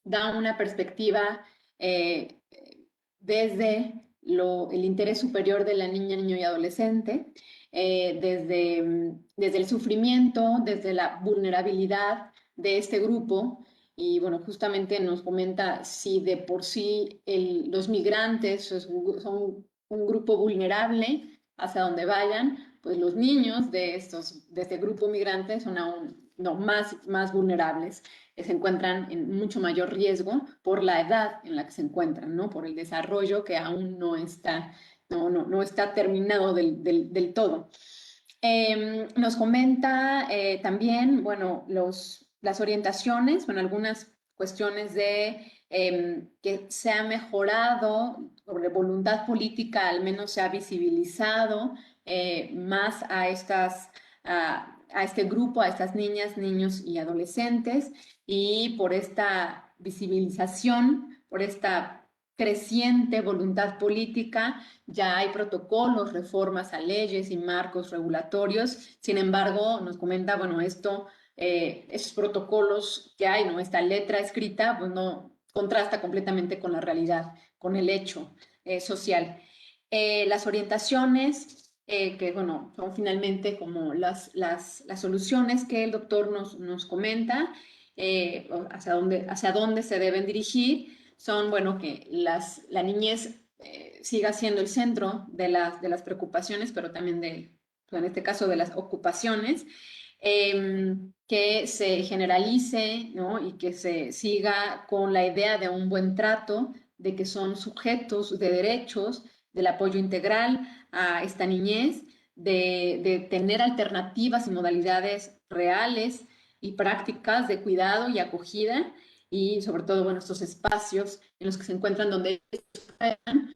da una perspectiva desde el interés superior de la niña, niño y adolescente, desde el sufrimiento, desde la vulnerabilidad de este grupo. Y bueno, justamente nos comenta si de por sí los migrantes son un grupo vulnerable hacia donde vayan, pues los niños de este grupo migrante son aún más vulnerables. Se encuentran en mucho mayor riesgo por la edad en la que se encuentran, ¿no? Por el desarrollo que aún no está terminado del todo. Nos comenta también, bueno, las orientaciones, bueno, algunas cuestiones de que se ha mejorado sobre voluntad política, al menos se ha visibilizado más a este grupo, a estas niñas, niños y adolescentes, y por esta visibilización, por esta creciente voluntad política, ya hay protocolos, reformas a leyes y marcos regulatorios. Sin embargo, nos comenta, bueno, esos protocolos que hay, ¿no? Esta letra escrita, pues no contrasta completamente con la realidad, con el hecho social. Las orientaciones, que bueno, son finalmente como las soluciones que el doctor nos comenta, hacia dónde se deben dirigir, son, bueno, que la niñez siga siendo el centro de las preocupaciones, pero también en este caso de las ocupaciones, que se generalice, ¿no? Y que se siga con la idea de un buen trato, de que son sujetos de derechos, del apoyo integral a esta niñez, de tener alternativas y modalidades reales y prácticas de cuidado y acogida, y sobre todo, bueno, estos espacios en los que se encuentran donde ellos puedan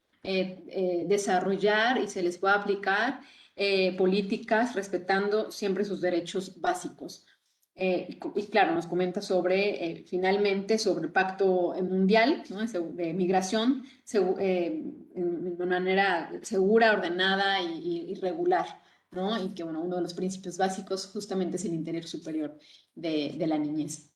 desarrollar y se les pueda aplicar políticas respetando siempre sus derechos básicos. Y claro, nos comenta finalmente sobre el Pacto Mundial, ¿no? de Migración de una manera segura, ordenada y regular, ¿no? Y que, bueno, uno de los principios básicos justamente es el interés superior de la niñez.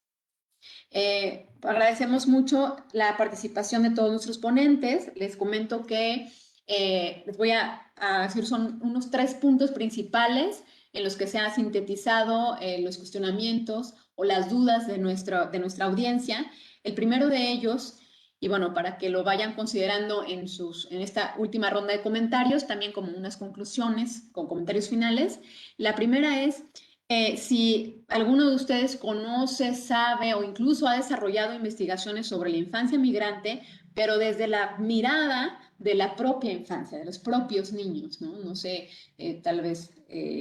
Agradecemos mucho la participación de todos nuestros ponentes. Les comento que les voy a decir, son unos 3 puntos principales en los que se han sintetizado los cuestionamientos o las dudas de nuestra audiencia. El primero de ellos, y bueno, para que lo vayan considerando en esta última ronda de comentarios, también como unas conclusiones con comentarios finales. La primera es si alguno de ustedes conoce, sabe o incluso ha desarrollado investigaciones sobre la infancia migrante, pero desde la mirada de la propia infancia, de los propios niños, ¿no? No sé, tal vez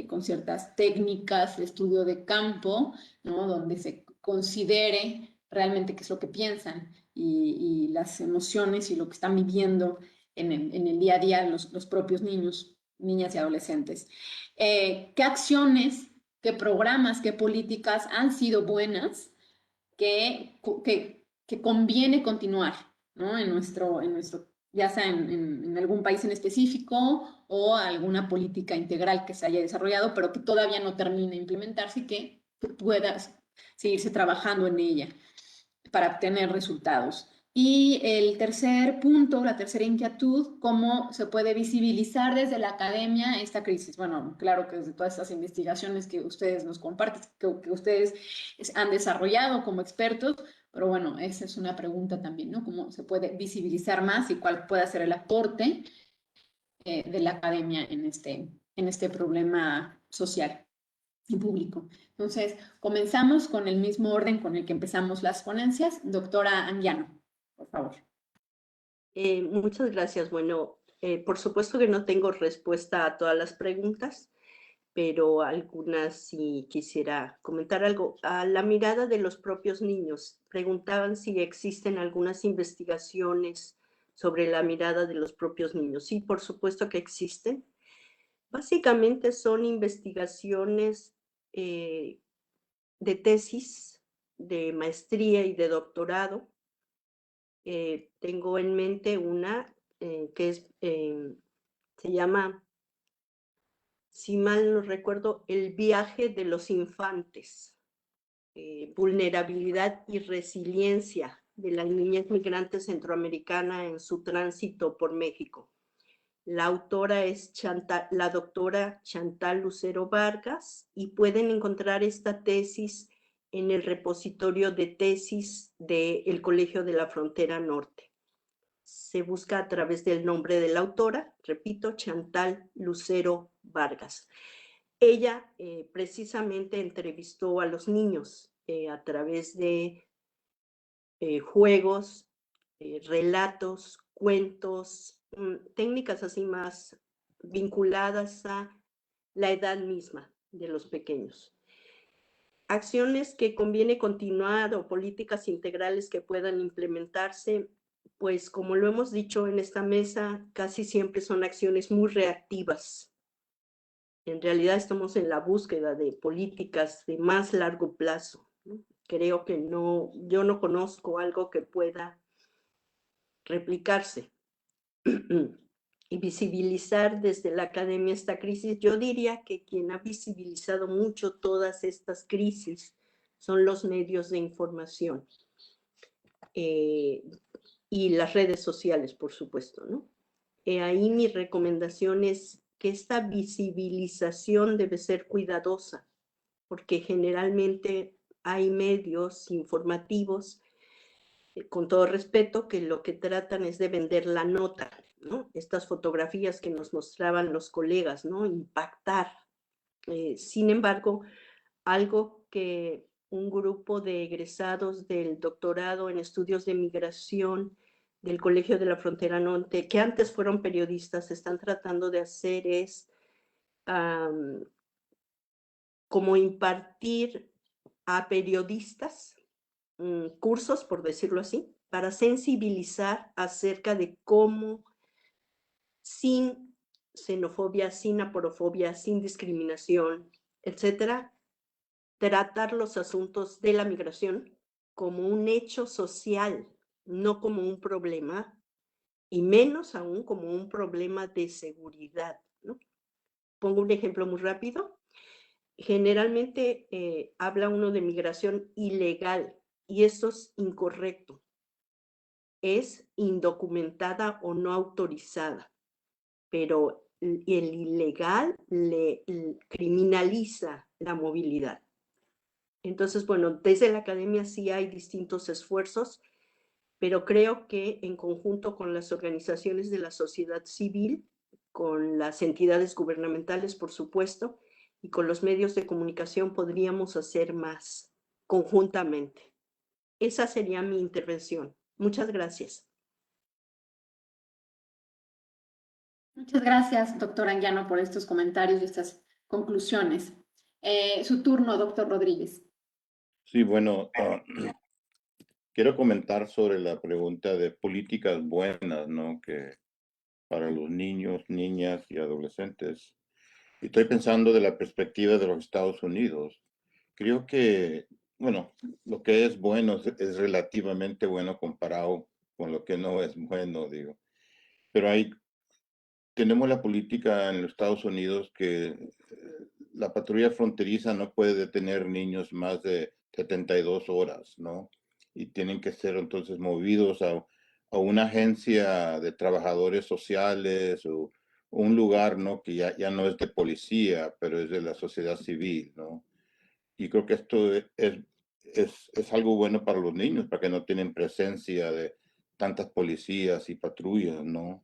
con ciertas técnicas de estudio de campo, ¿no? Donde se considere realmente qué es lo que piensan y las emociones y lo que están viviendo en el día a día los propios niños, niñas y adolescentes. ¿Qué acciones, qué programas, qué políticas han sido buenas que conviene continuar, ¿no? en nuestro ya sea en algún país en específico o alguna política integral que se haya desarrollado, pero que todavía no termine de implementarse y que pueda seguirse trabajando en ella para obtener resultados. Y el tercer punto, la tercera inquietud, cómo se puede visibilizar desde la academia esta crisis. Bueno, claro que desde todas estas investigaciones que ustedes nos comparten, que ustedes han desarrollado como expertos, pero bueno, esa es una pregunta también, ¿no? ¿Cómo se puede visibilizar más y cuál puede ser el aporte de la academia en este problema social y público? Entonces, comenzamos con el mismo orden con el que empezamos las ponencias. Doctora Anguiano, por favor. Muchas gracias. Bueno, por supuesto que no tengo respuesta a todas las preguntas, pero algunas sí quisiera comentar algo. A la mirada de los propios niños, preguntaban si existen algunas investigaciones sobre la mirada de los propios niños. Sí, por supuesto que existen. Básicamente son investigaciones de tesis, de maestría y de doctorado. Tengo en mente una que se llama, si mal no recuerdo, El viaje de los infantes, vulnerabilidad y resiliencia de la niñez migrante centroamericana en su tránsito por México. La autora es la doctora Chantal Lucero Vargas, y pueden encontrar esta tesis en el repositorio de tesis del Colegio de la Frontera Norte. Se busca a través del nombre de la autora, repito, Chantal Lucero Vargas. Ella precisamente entrevistó a los niños a través de juegos, relatos, cuentos, técnicas así más vinculadas a la edad misma de los pequeños. Acciones que conviene continuar o políticas integrales que puedan implementarse, pues como lo hemos dicho en esta mesa, casi siempre son acciones muy reactivas. En realidad estamos en la búsqueda de políticas de más largo plazo, ¿no? Creo que yo no conozco algo que pueda replicarse y visibilizar desde la academia esta crisis. Yo diría que quien ha visibilizado mucho todas estas crisis son los medios de información y las redes sociales, por supuesto, ¿no? Ahí mi recomendación es que esta visibilización debe ser cuidadosa, porque generalmente hay medios informativos, con todo respeto, que lo que tratan es de vender la nota, ¿no? Estas fotografías que nos mostraban los colegas, ¿no? Impactar. Sin embargo, algo que un grupo de egresados del doctorado en estudios de migración del Colegio de la Frontera Norte, que antes fueron periodistas, están tratando de hacer es como impartir a periodistas cursos, por decirlo así, para sensibilizar acerca de cómo, sin xenofobia, sin aporofobia, sin discriminación, etcétera, tratar los asuntos de la migración como un hecho social, no como un problema, y menos aún como un problema de seguridad, ¿no? Pongo un ejemplo muy rápido. Generalmente habla uno de migración ilegal, y esto es incorrecto. Es indocumentada o no autorizada, pero el ilegal le criminaliza la movilidad. Entonces, bueno, desde la academia sí hay distintos esfuerzos, pero creo que en conjunto con las organizaciones de la sociedad civil, con las entidades gubernamentales, por supuesto, y con los medios de comunicación podríamos hacer más conjuntamente. Esa sería mi intervención. Muchas gracias. Muchas gracias, doctora Anguiano, por estos comentarios y estas conclusiones. Su turno, doctor Rodríguez. Sí, bueno, quiero comentar sobre la pregunta de políticas buenas, ¿no? Que para los niños, niñas y adolescentes. Y estoy pensando de la perspectiva de los Estados Unidos. Creo que, bueno, lo que es bueno es relativamente bueno comparado con lo que no es bueno, digo. pero tenemos la política en los Estados Unidos que la patrulla fronteriza no puede detener niños más de 72 horas, ¿no? Y tienen que ser entonces movidos a una agencia de trabajadores sociales o un lugar, ¿no? Que ya no es de policía, pero es de la sociedad civil, ¿no? Y creo que esto es algo bueno para los niños, para que no tienen presencia de tantas policías y patrullas, ¿no?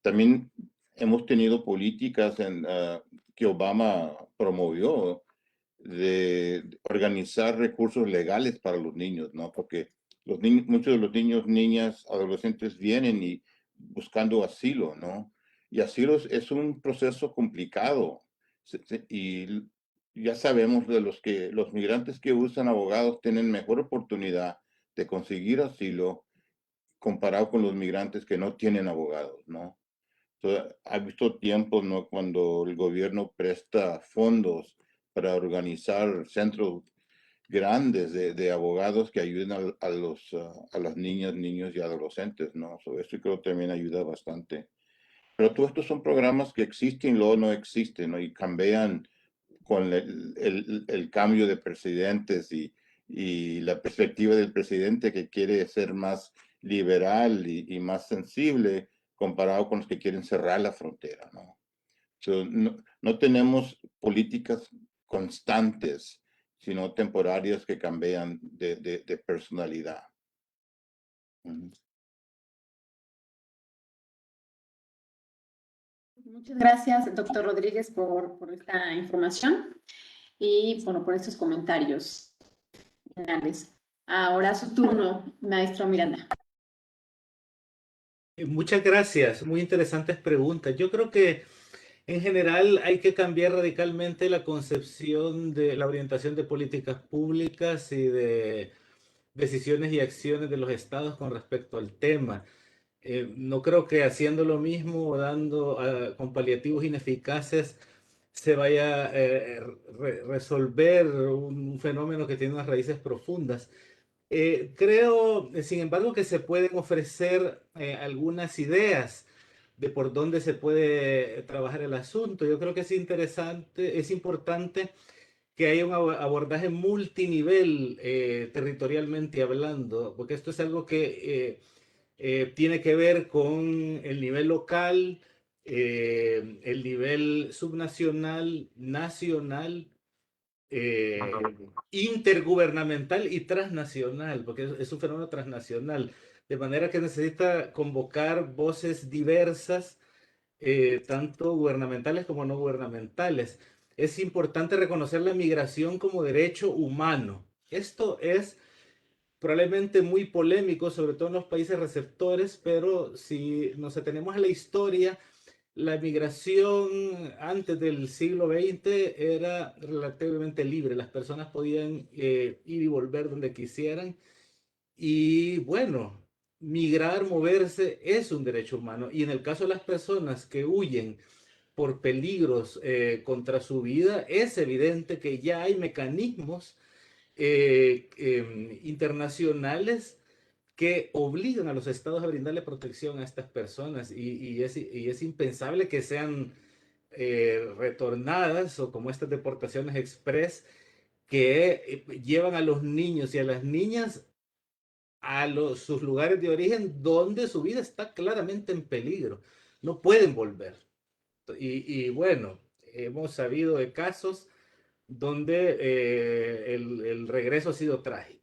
También hemos tenido políticas que Obama promovió de organizar recursos legales para los niños, ¿no? Porque muchos de los niños, niñas, adolescentes vienen y buscando asilo, ¿no? Y asilo es un proceso complicado. Y ya sabemos de los migrantes que usan abogados tienen mejor oportunidad de conseguir asilo comparado con los migrantes que no tienen abogados, ¿no? Ha visto tiempos, ¿no? Cuando el gobierno presta fondos para organizar centros grandes de abogados que ayuden a las niñas, niños y adolescentes, ¿no? Eso creo que también ayuda bastante. Pero todos estos son programas que existen y luego no existen, ¿no? Y cambian con el cambio de presidentes y la perspectiva del presidente que quiere ser más liberal y más sensible comparado con los que quieren cerrar la frontera, ¿no? No tenemos políticas constantes, sino temporarias que cambian de personalidad. Muchas gracias, doctor Rodríguez, por esta información y bueno, por estos comentarios finales. Ahora su turno, maestro Miranda. Muchas gracias, muy interesantes preguntas. Yo creo que en general hay que cambiar radicalmente la concepción de la orientación de políticas públicas y de decisiones y acciones de los estados con respecto al tema. No creo que haciendo lo mismo o dando con paliativos ineficaces se vaya a resolver un fenómeno que tiene unas raíces profundas. Creo, sin embargo, que se pueden ofrecer algunas ideas de por dónde se puede trabajar el asunto. Yo creo que es interesante, es importante que haya un abordaje multinivel territorialmente hablando, porque esto es algo que tiene que ver con el nivel local, el nivel subnacional, nacional, eh, intergubernamental y transnacional, porque es un fenómeno transnacional, de manera que necesita convocar voces diversas, tanto gubernamentales como no gubernamentales. Es importante reconocer la migración como derecho humano. Esto es probablemente muy polémico, sobre todo en los países receptores, pero si nos atenemos a la historia, la migración antes del siglo XX era relativamente libre. Las personas podían ir y volver donde quisieran. Y bueno, migrar, moverse es un derecho humano. Y en el caso de las personas que huyen por peligros contra su vida, es evidente que ya hay mecanismos internacionales que obligan a los estados a brindarle protección a estas personas y es impensable que sean retornadas o como estas deportaciones express que llevan a los niños y a las niñas a sus lugares de origen donde su vida está claramente en peligro. No pueden volver. Y bueno, hemos sabido de casos donde el regreso ha sido trágico.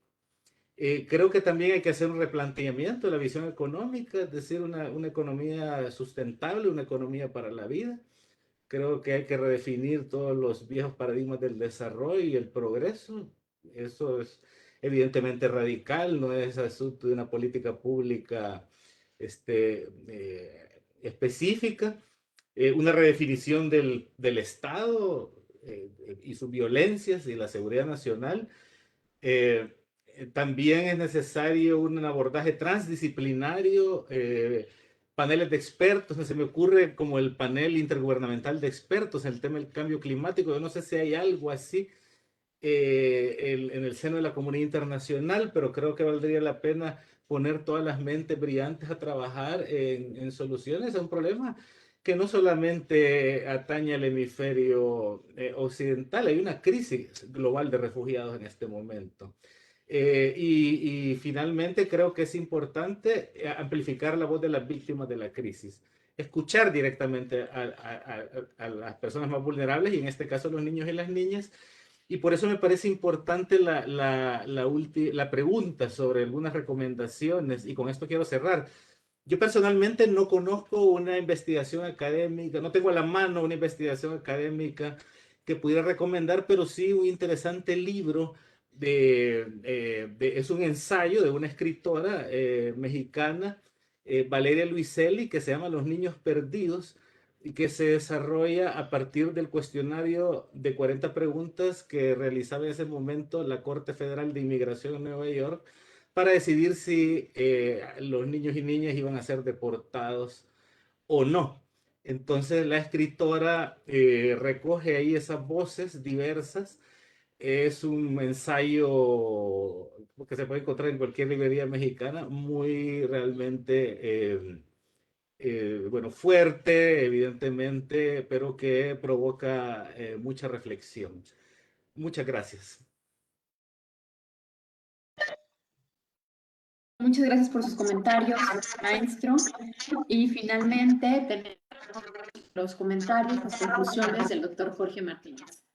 Creo que también hay que hacer un replanteamiento de la visión económica, es decir, una economía sustentable, una economía para la vida. Creo que hay que redefinir todos los viejos paradigmas del desarrollo y el progreso. Eso es evidentemente radical, no es asunto de una política pública específica. Una redefinición del Estado y sus violencias y la seguridad nacional. También es necesario un abordaje transdisciplinario, paneles de expertos. Se me ocurre como el panel intergubernamental de expertos en el tema del cambio climático. Yo no sé si hay algo así en el seno de la comunidad internacional, pero creo que valdría la pena poner todas las mentes brillantes a trabajar en soluciones a un problema que no solamente atañe al hemisferio occidental, hay una crisis global de refugiados en este momento. Y finalmente creo que es importante amplificar la voz de las víctimas de la crisis, escuchar directamente a las personas más vulnerables y en este caso los niños y las niñas. Y por eso me parece importante la pregunta sobre algunas recomendaciones y con esto quiero cerrar. Yo personalmente no conozco una investigación académica, no tengo a la mano una investigación académica que pudiera recomendar, pero sí un interesante libro es un ensayo de una escritora mexicana, Valeria Luiselli, que se llama Los niños perdidos y que se desarrolla a partir del cuestionario de 40 preguntas que realizaba en ese momento la Corte Federal de Inmigración en Nueva York para decidir si los niños y niñas iban a ser deportados o no. Entonces la escritora recoge ahí esas voces diversas. Es un ensayo que se puede encontrar en cualquier librería mexicana, muy realmente, bueno, fuerte, evidentemente, pero que provoca mucha reflexión. Muchas gracias. Muchas gracias por sus comentarios, maestro. Y finalmente tenemos los comentarios, las conclusiones del doctor Jorge Martínez.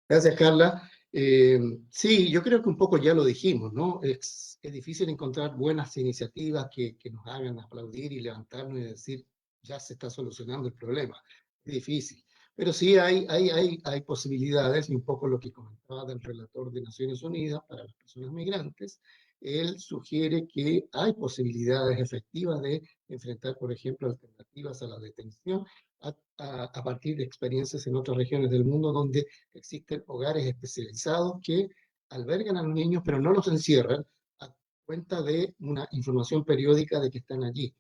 Gracias, Carla. Sí, yo creo que un poco ya lo dijimos, ¿no? Es difícil encontrar buenas iniciativas que nos hagan aplaudir y levantarnos y decir, ya se está solucionando el problema. Es difícil. Pero sí hay posibilidades, y un poco lo que comentaba del relator de Naciones Unidas para las personas migrantes, él sugiere que hay posibilidades efectivas de enfrentar, por ejemplo, alternativas a la detención a partir de experiencias en otras regiones del mundo donde existen hogares especializados que albergan a los niños, pero no los encierran a cuenta de una información periódica de que están allí.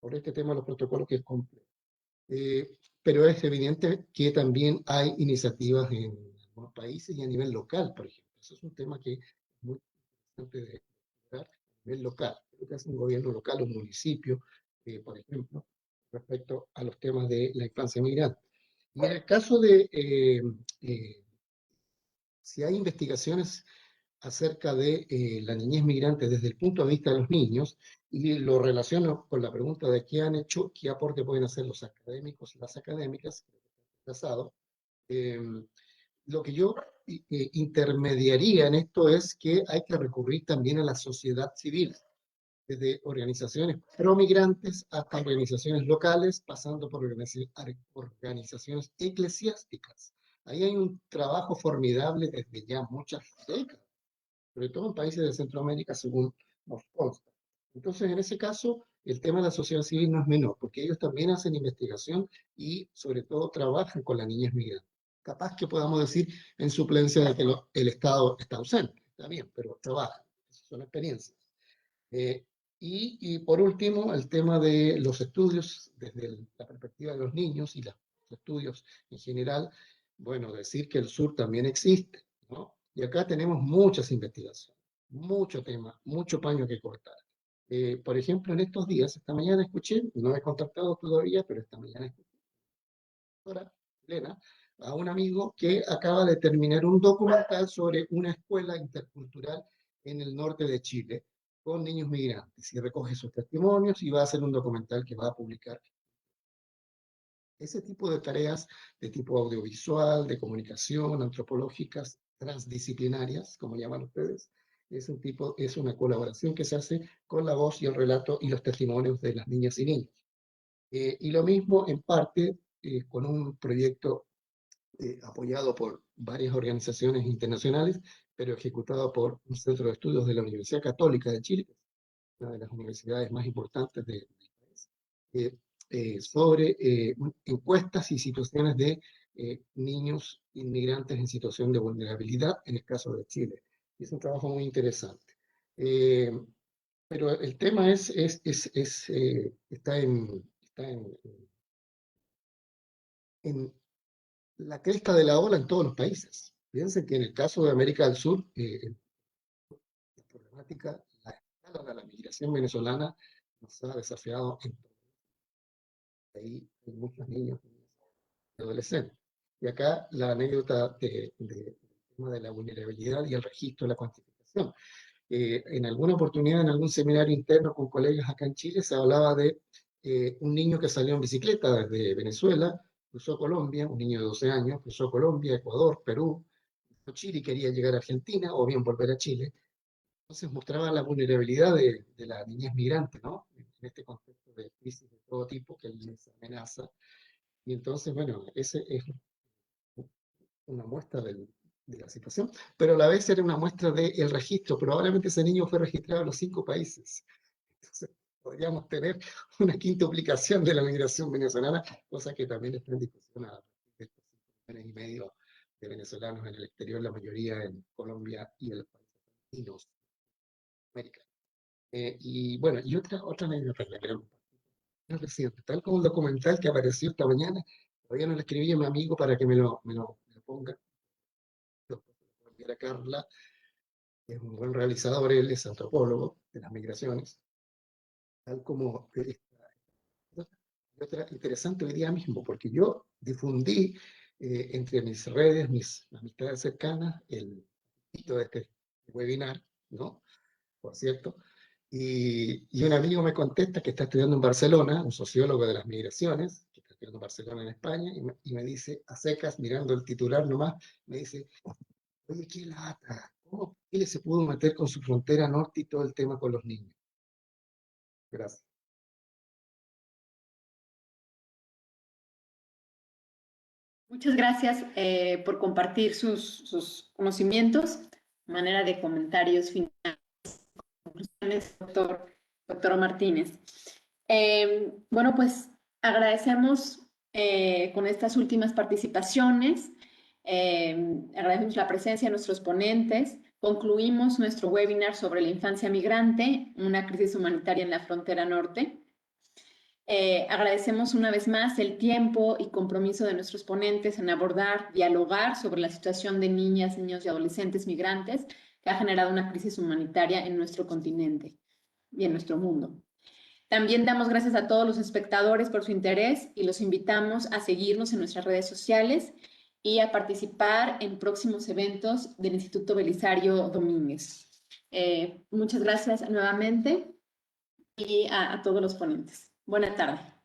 Por este tema, los protocolos que es complejo. Pero es evidente que también hay iniciativas en algunos países y a nivel local, por ejemplo. Eso es un tema que es muy importante de explorar a nivel local. Lo que hace un gobierno local, un municipio, por ejemplo, respecto a los temas de la infancia migrante. Y en el caso de si hay investigaciones acerca de la niñez migrante desde el punto de vista de los niños, y lo relaciono con la pregunta de qué han hecho, qué aporte pueden hacer los académicos y las académicas, lo que yo intermediaría en esto es que hay que recurrir también a la sociedad civil, desde organizaciones pro-migrantes hasta organizaciones locales, pasando por organizaciones eclesiásticas. Ahí hay un trabajo formidable desde ya muchas décadas, sobre todo en países de Centroamérica, según nos consta. Entonces, en ese caso, el tema de la sociedad civil no es menor, porque ellos también hacen investigación y, sobre todo, trabajan con las niñas migrantes. Capaz que podamos decir en suplencia de que el Estado está ausente, está bien, pero trabajan. Esas son experiencias. Y por último, el tema de los estudios desde la perspectiva de los niños y los estudios en general. Bueno, decir que el sur también existe, ¿no? Y acá tenemos muchas investigaciones, mucho tema, mucho paño que cortar. Por ejemplo, en estos días, esta mañana escuché, no he contactado todavía, pero esta mañana escuché ahora, Elena, a un amigo que acaba de terminar un documental sobre una escuela intercultural en el norte de Chile con niños migrantes y recoge sus testimonios y va a hacer un documental que va a publicar. Ese tipo de tareas de tipo audiovisual, de comunicación, antropológicas, transdisciplinarias, como llaman ustedes, es una colaboración que se hace con la voz y el relato y los testimonios de las niñas y niños. Y lo mismo en parte con un proyecto apoyado por varias organizaciones internacionales, pero ejecutado por un centro de estudios de la Universidad Católica de Chile, una de las universidades más importantes del país, sobre encuestas y situaciones de niños inmigrantes en situación de vulnerabilidad, en el caso de Chile. Y es un trabajo muy interesante. Pero el tema está en la cresta de la ola en todos los países. Piensen que en el caso de América del Sur, la problemática, la escala de la migración venezolana nos ha desafiado en todo. Ahí hay muchos niños y adolescentes. Y acá la anécdota del tema de la vulnerabilidad y el registro de la cuantificación. En alguna oportunidad, en algún seminario interno con colegas acá en Chile, se hablaba de un niño que salió en bicicleta desde Venezuela, cruzó Colombia, un niño de 12 años, cruzó Colombia, Ecuador, Perú, Chile y quería llegar a Argentina o bien volver a Chile. Entonces mostraba la vulnerabilidad de la niñez migrante, ¿no? En este contexto de crisis de todo tipo que les amenaza. Y entonces, bueno, ese es una muestra de la situación, pero a la vez era una muestra del registro. Probablemente ese niño fue registrado en los 5 países. Entonces, podríamos tener una quintuplicación de la migración venezolana, cosa que también está en discusión a partir de estos 5,5 millones de venezolanos en el exterior, la mayoría en Colombia y en los países latinos, América. Y bueno, y otra anécdota que le quiero compartir. Señor presidente, tal como el documental que apareció esta mañana, todavía no le escribí a mi amigo para que me lo ponga. Era Carla, que es un buen realizador, él es antropólogo de las migraciones, tal como otra interesante hoy día mismo, porque yo difundí entre mis redes, mis amistades cercanas, el título de este webinar, ¿no? Por cierto, y un amigo me contesta que está estudiando en Barcelona, un sociólogo de las migraciones, que está estudiando en Barcelona, en España, y me dice, a secas, mirando el titular nomás, me dice, oye, qué lata, ¿cómo Chile se pudo meter con su frontera norte y todo el tema con los niños? Gracias. Muchas gracias por compartir sus conocimientos. Manera de comentarios finales, conclusiones, doctor Martínez. Bueno, pues agradecemos con estas últimas participaciones, agradecemos la presencia de nuestros ponentes. Concluimos nuestro webinar sobre la infancia migrante, una crisis humanitaria en la frontera norte. Agradecemos una vez más el tiempo y compromiso de nuestros ponentes en abordar, dialogar sobre la situación de niñas, niños y adolescentes migrantes que ha generado una crisis humanitaria en nuestro continente y en nuestro mundo. También damos gracias a todos los espectadores por su interés y los invitamos a seguirnos en nuestras redes sociales y a participar en próximos eventos del Instituto Belisario Domínguez. Muchas gracias nuevamente y a todos los ponentes. Buena tarde.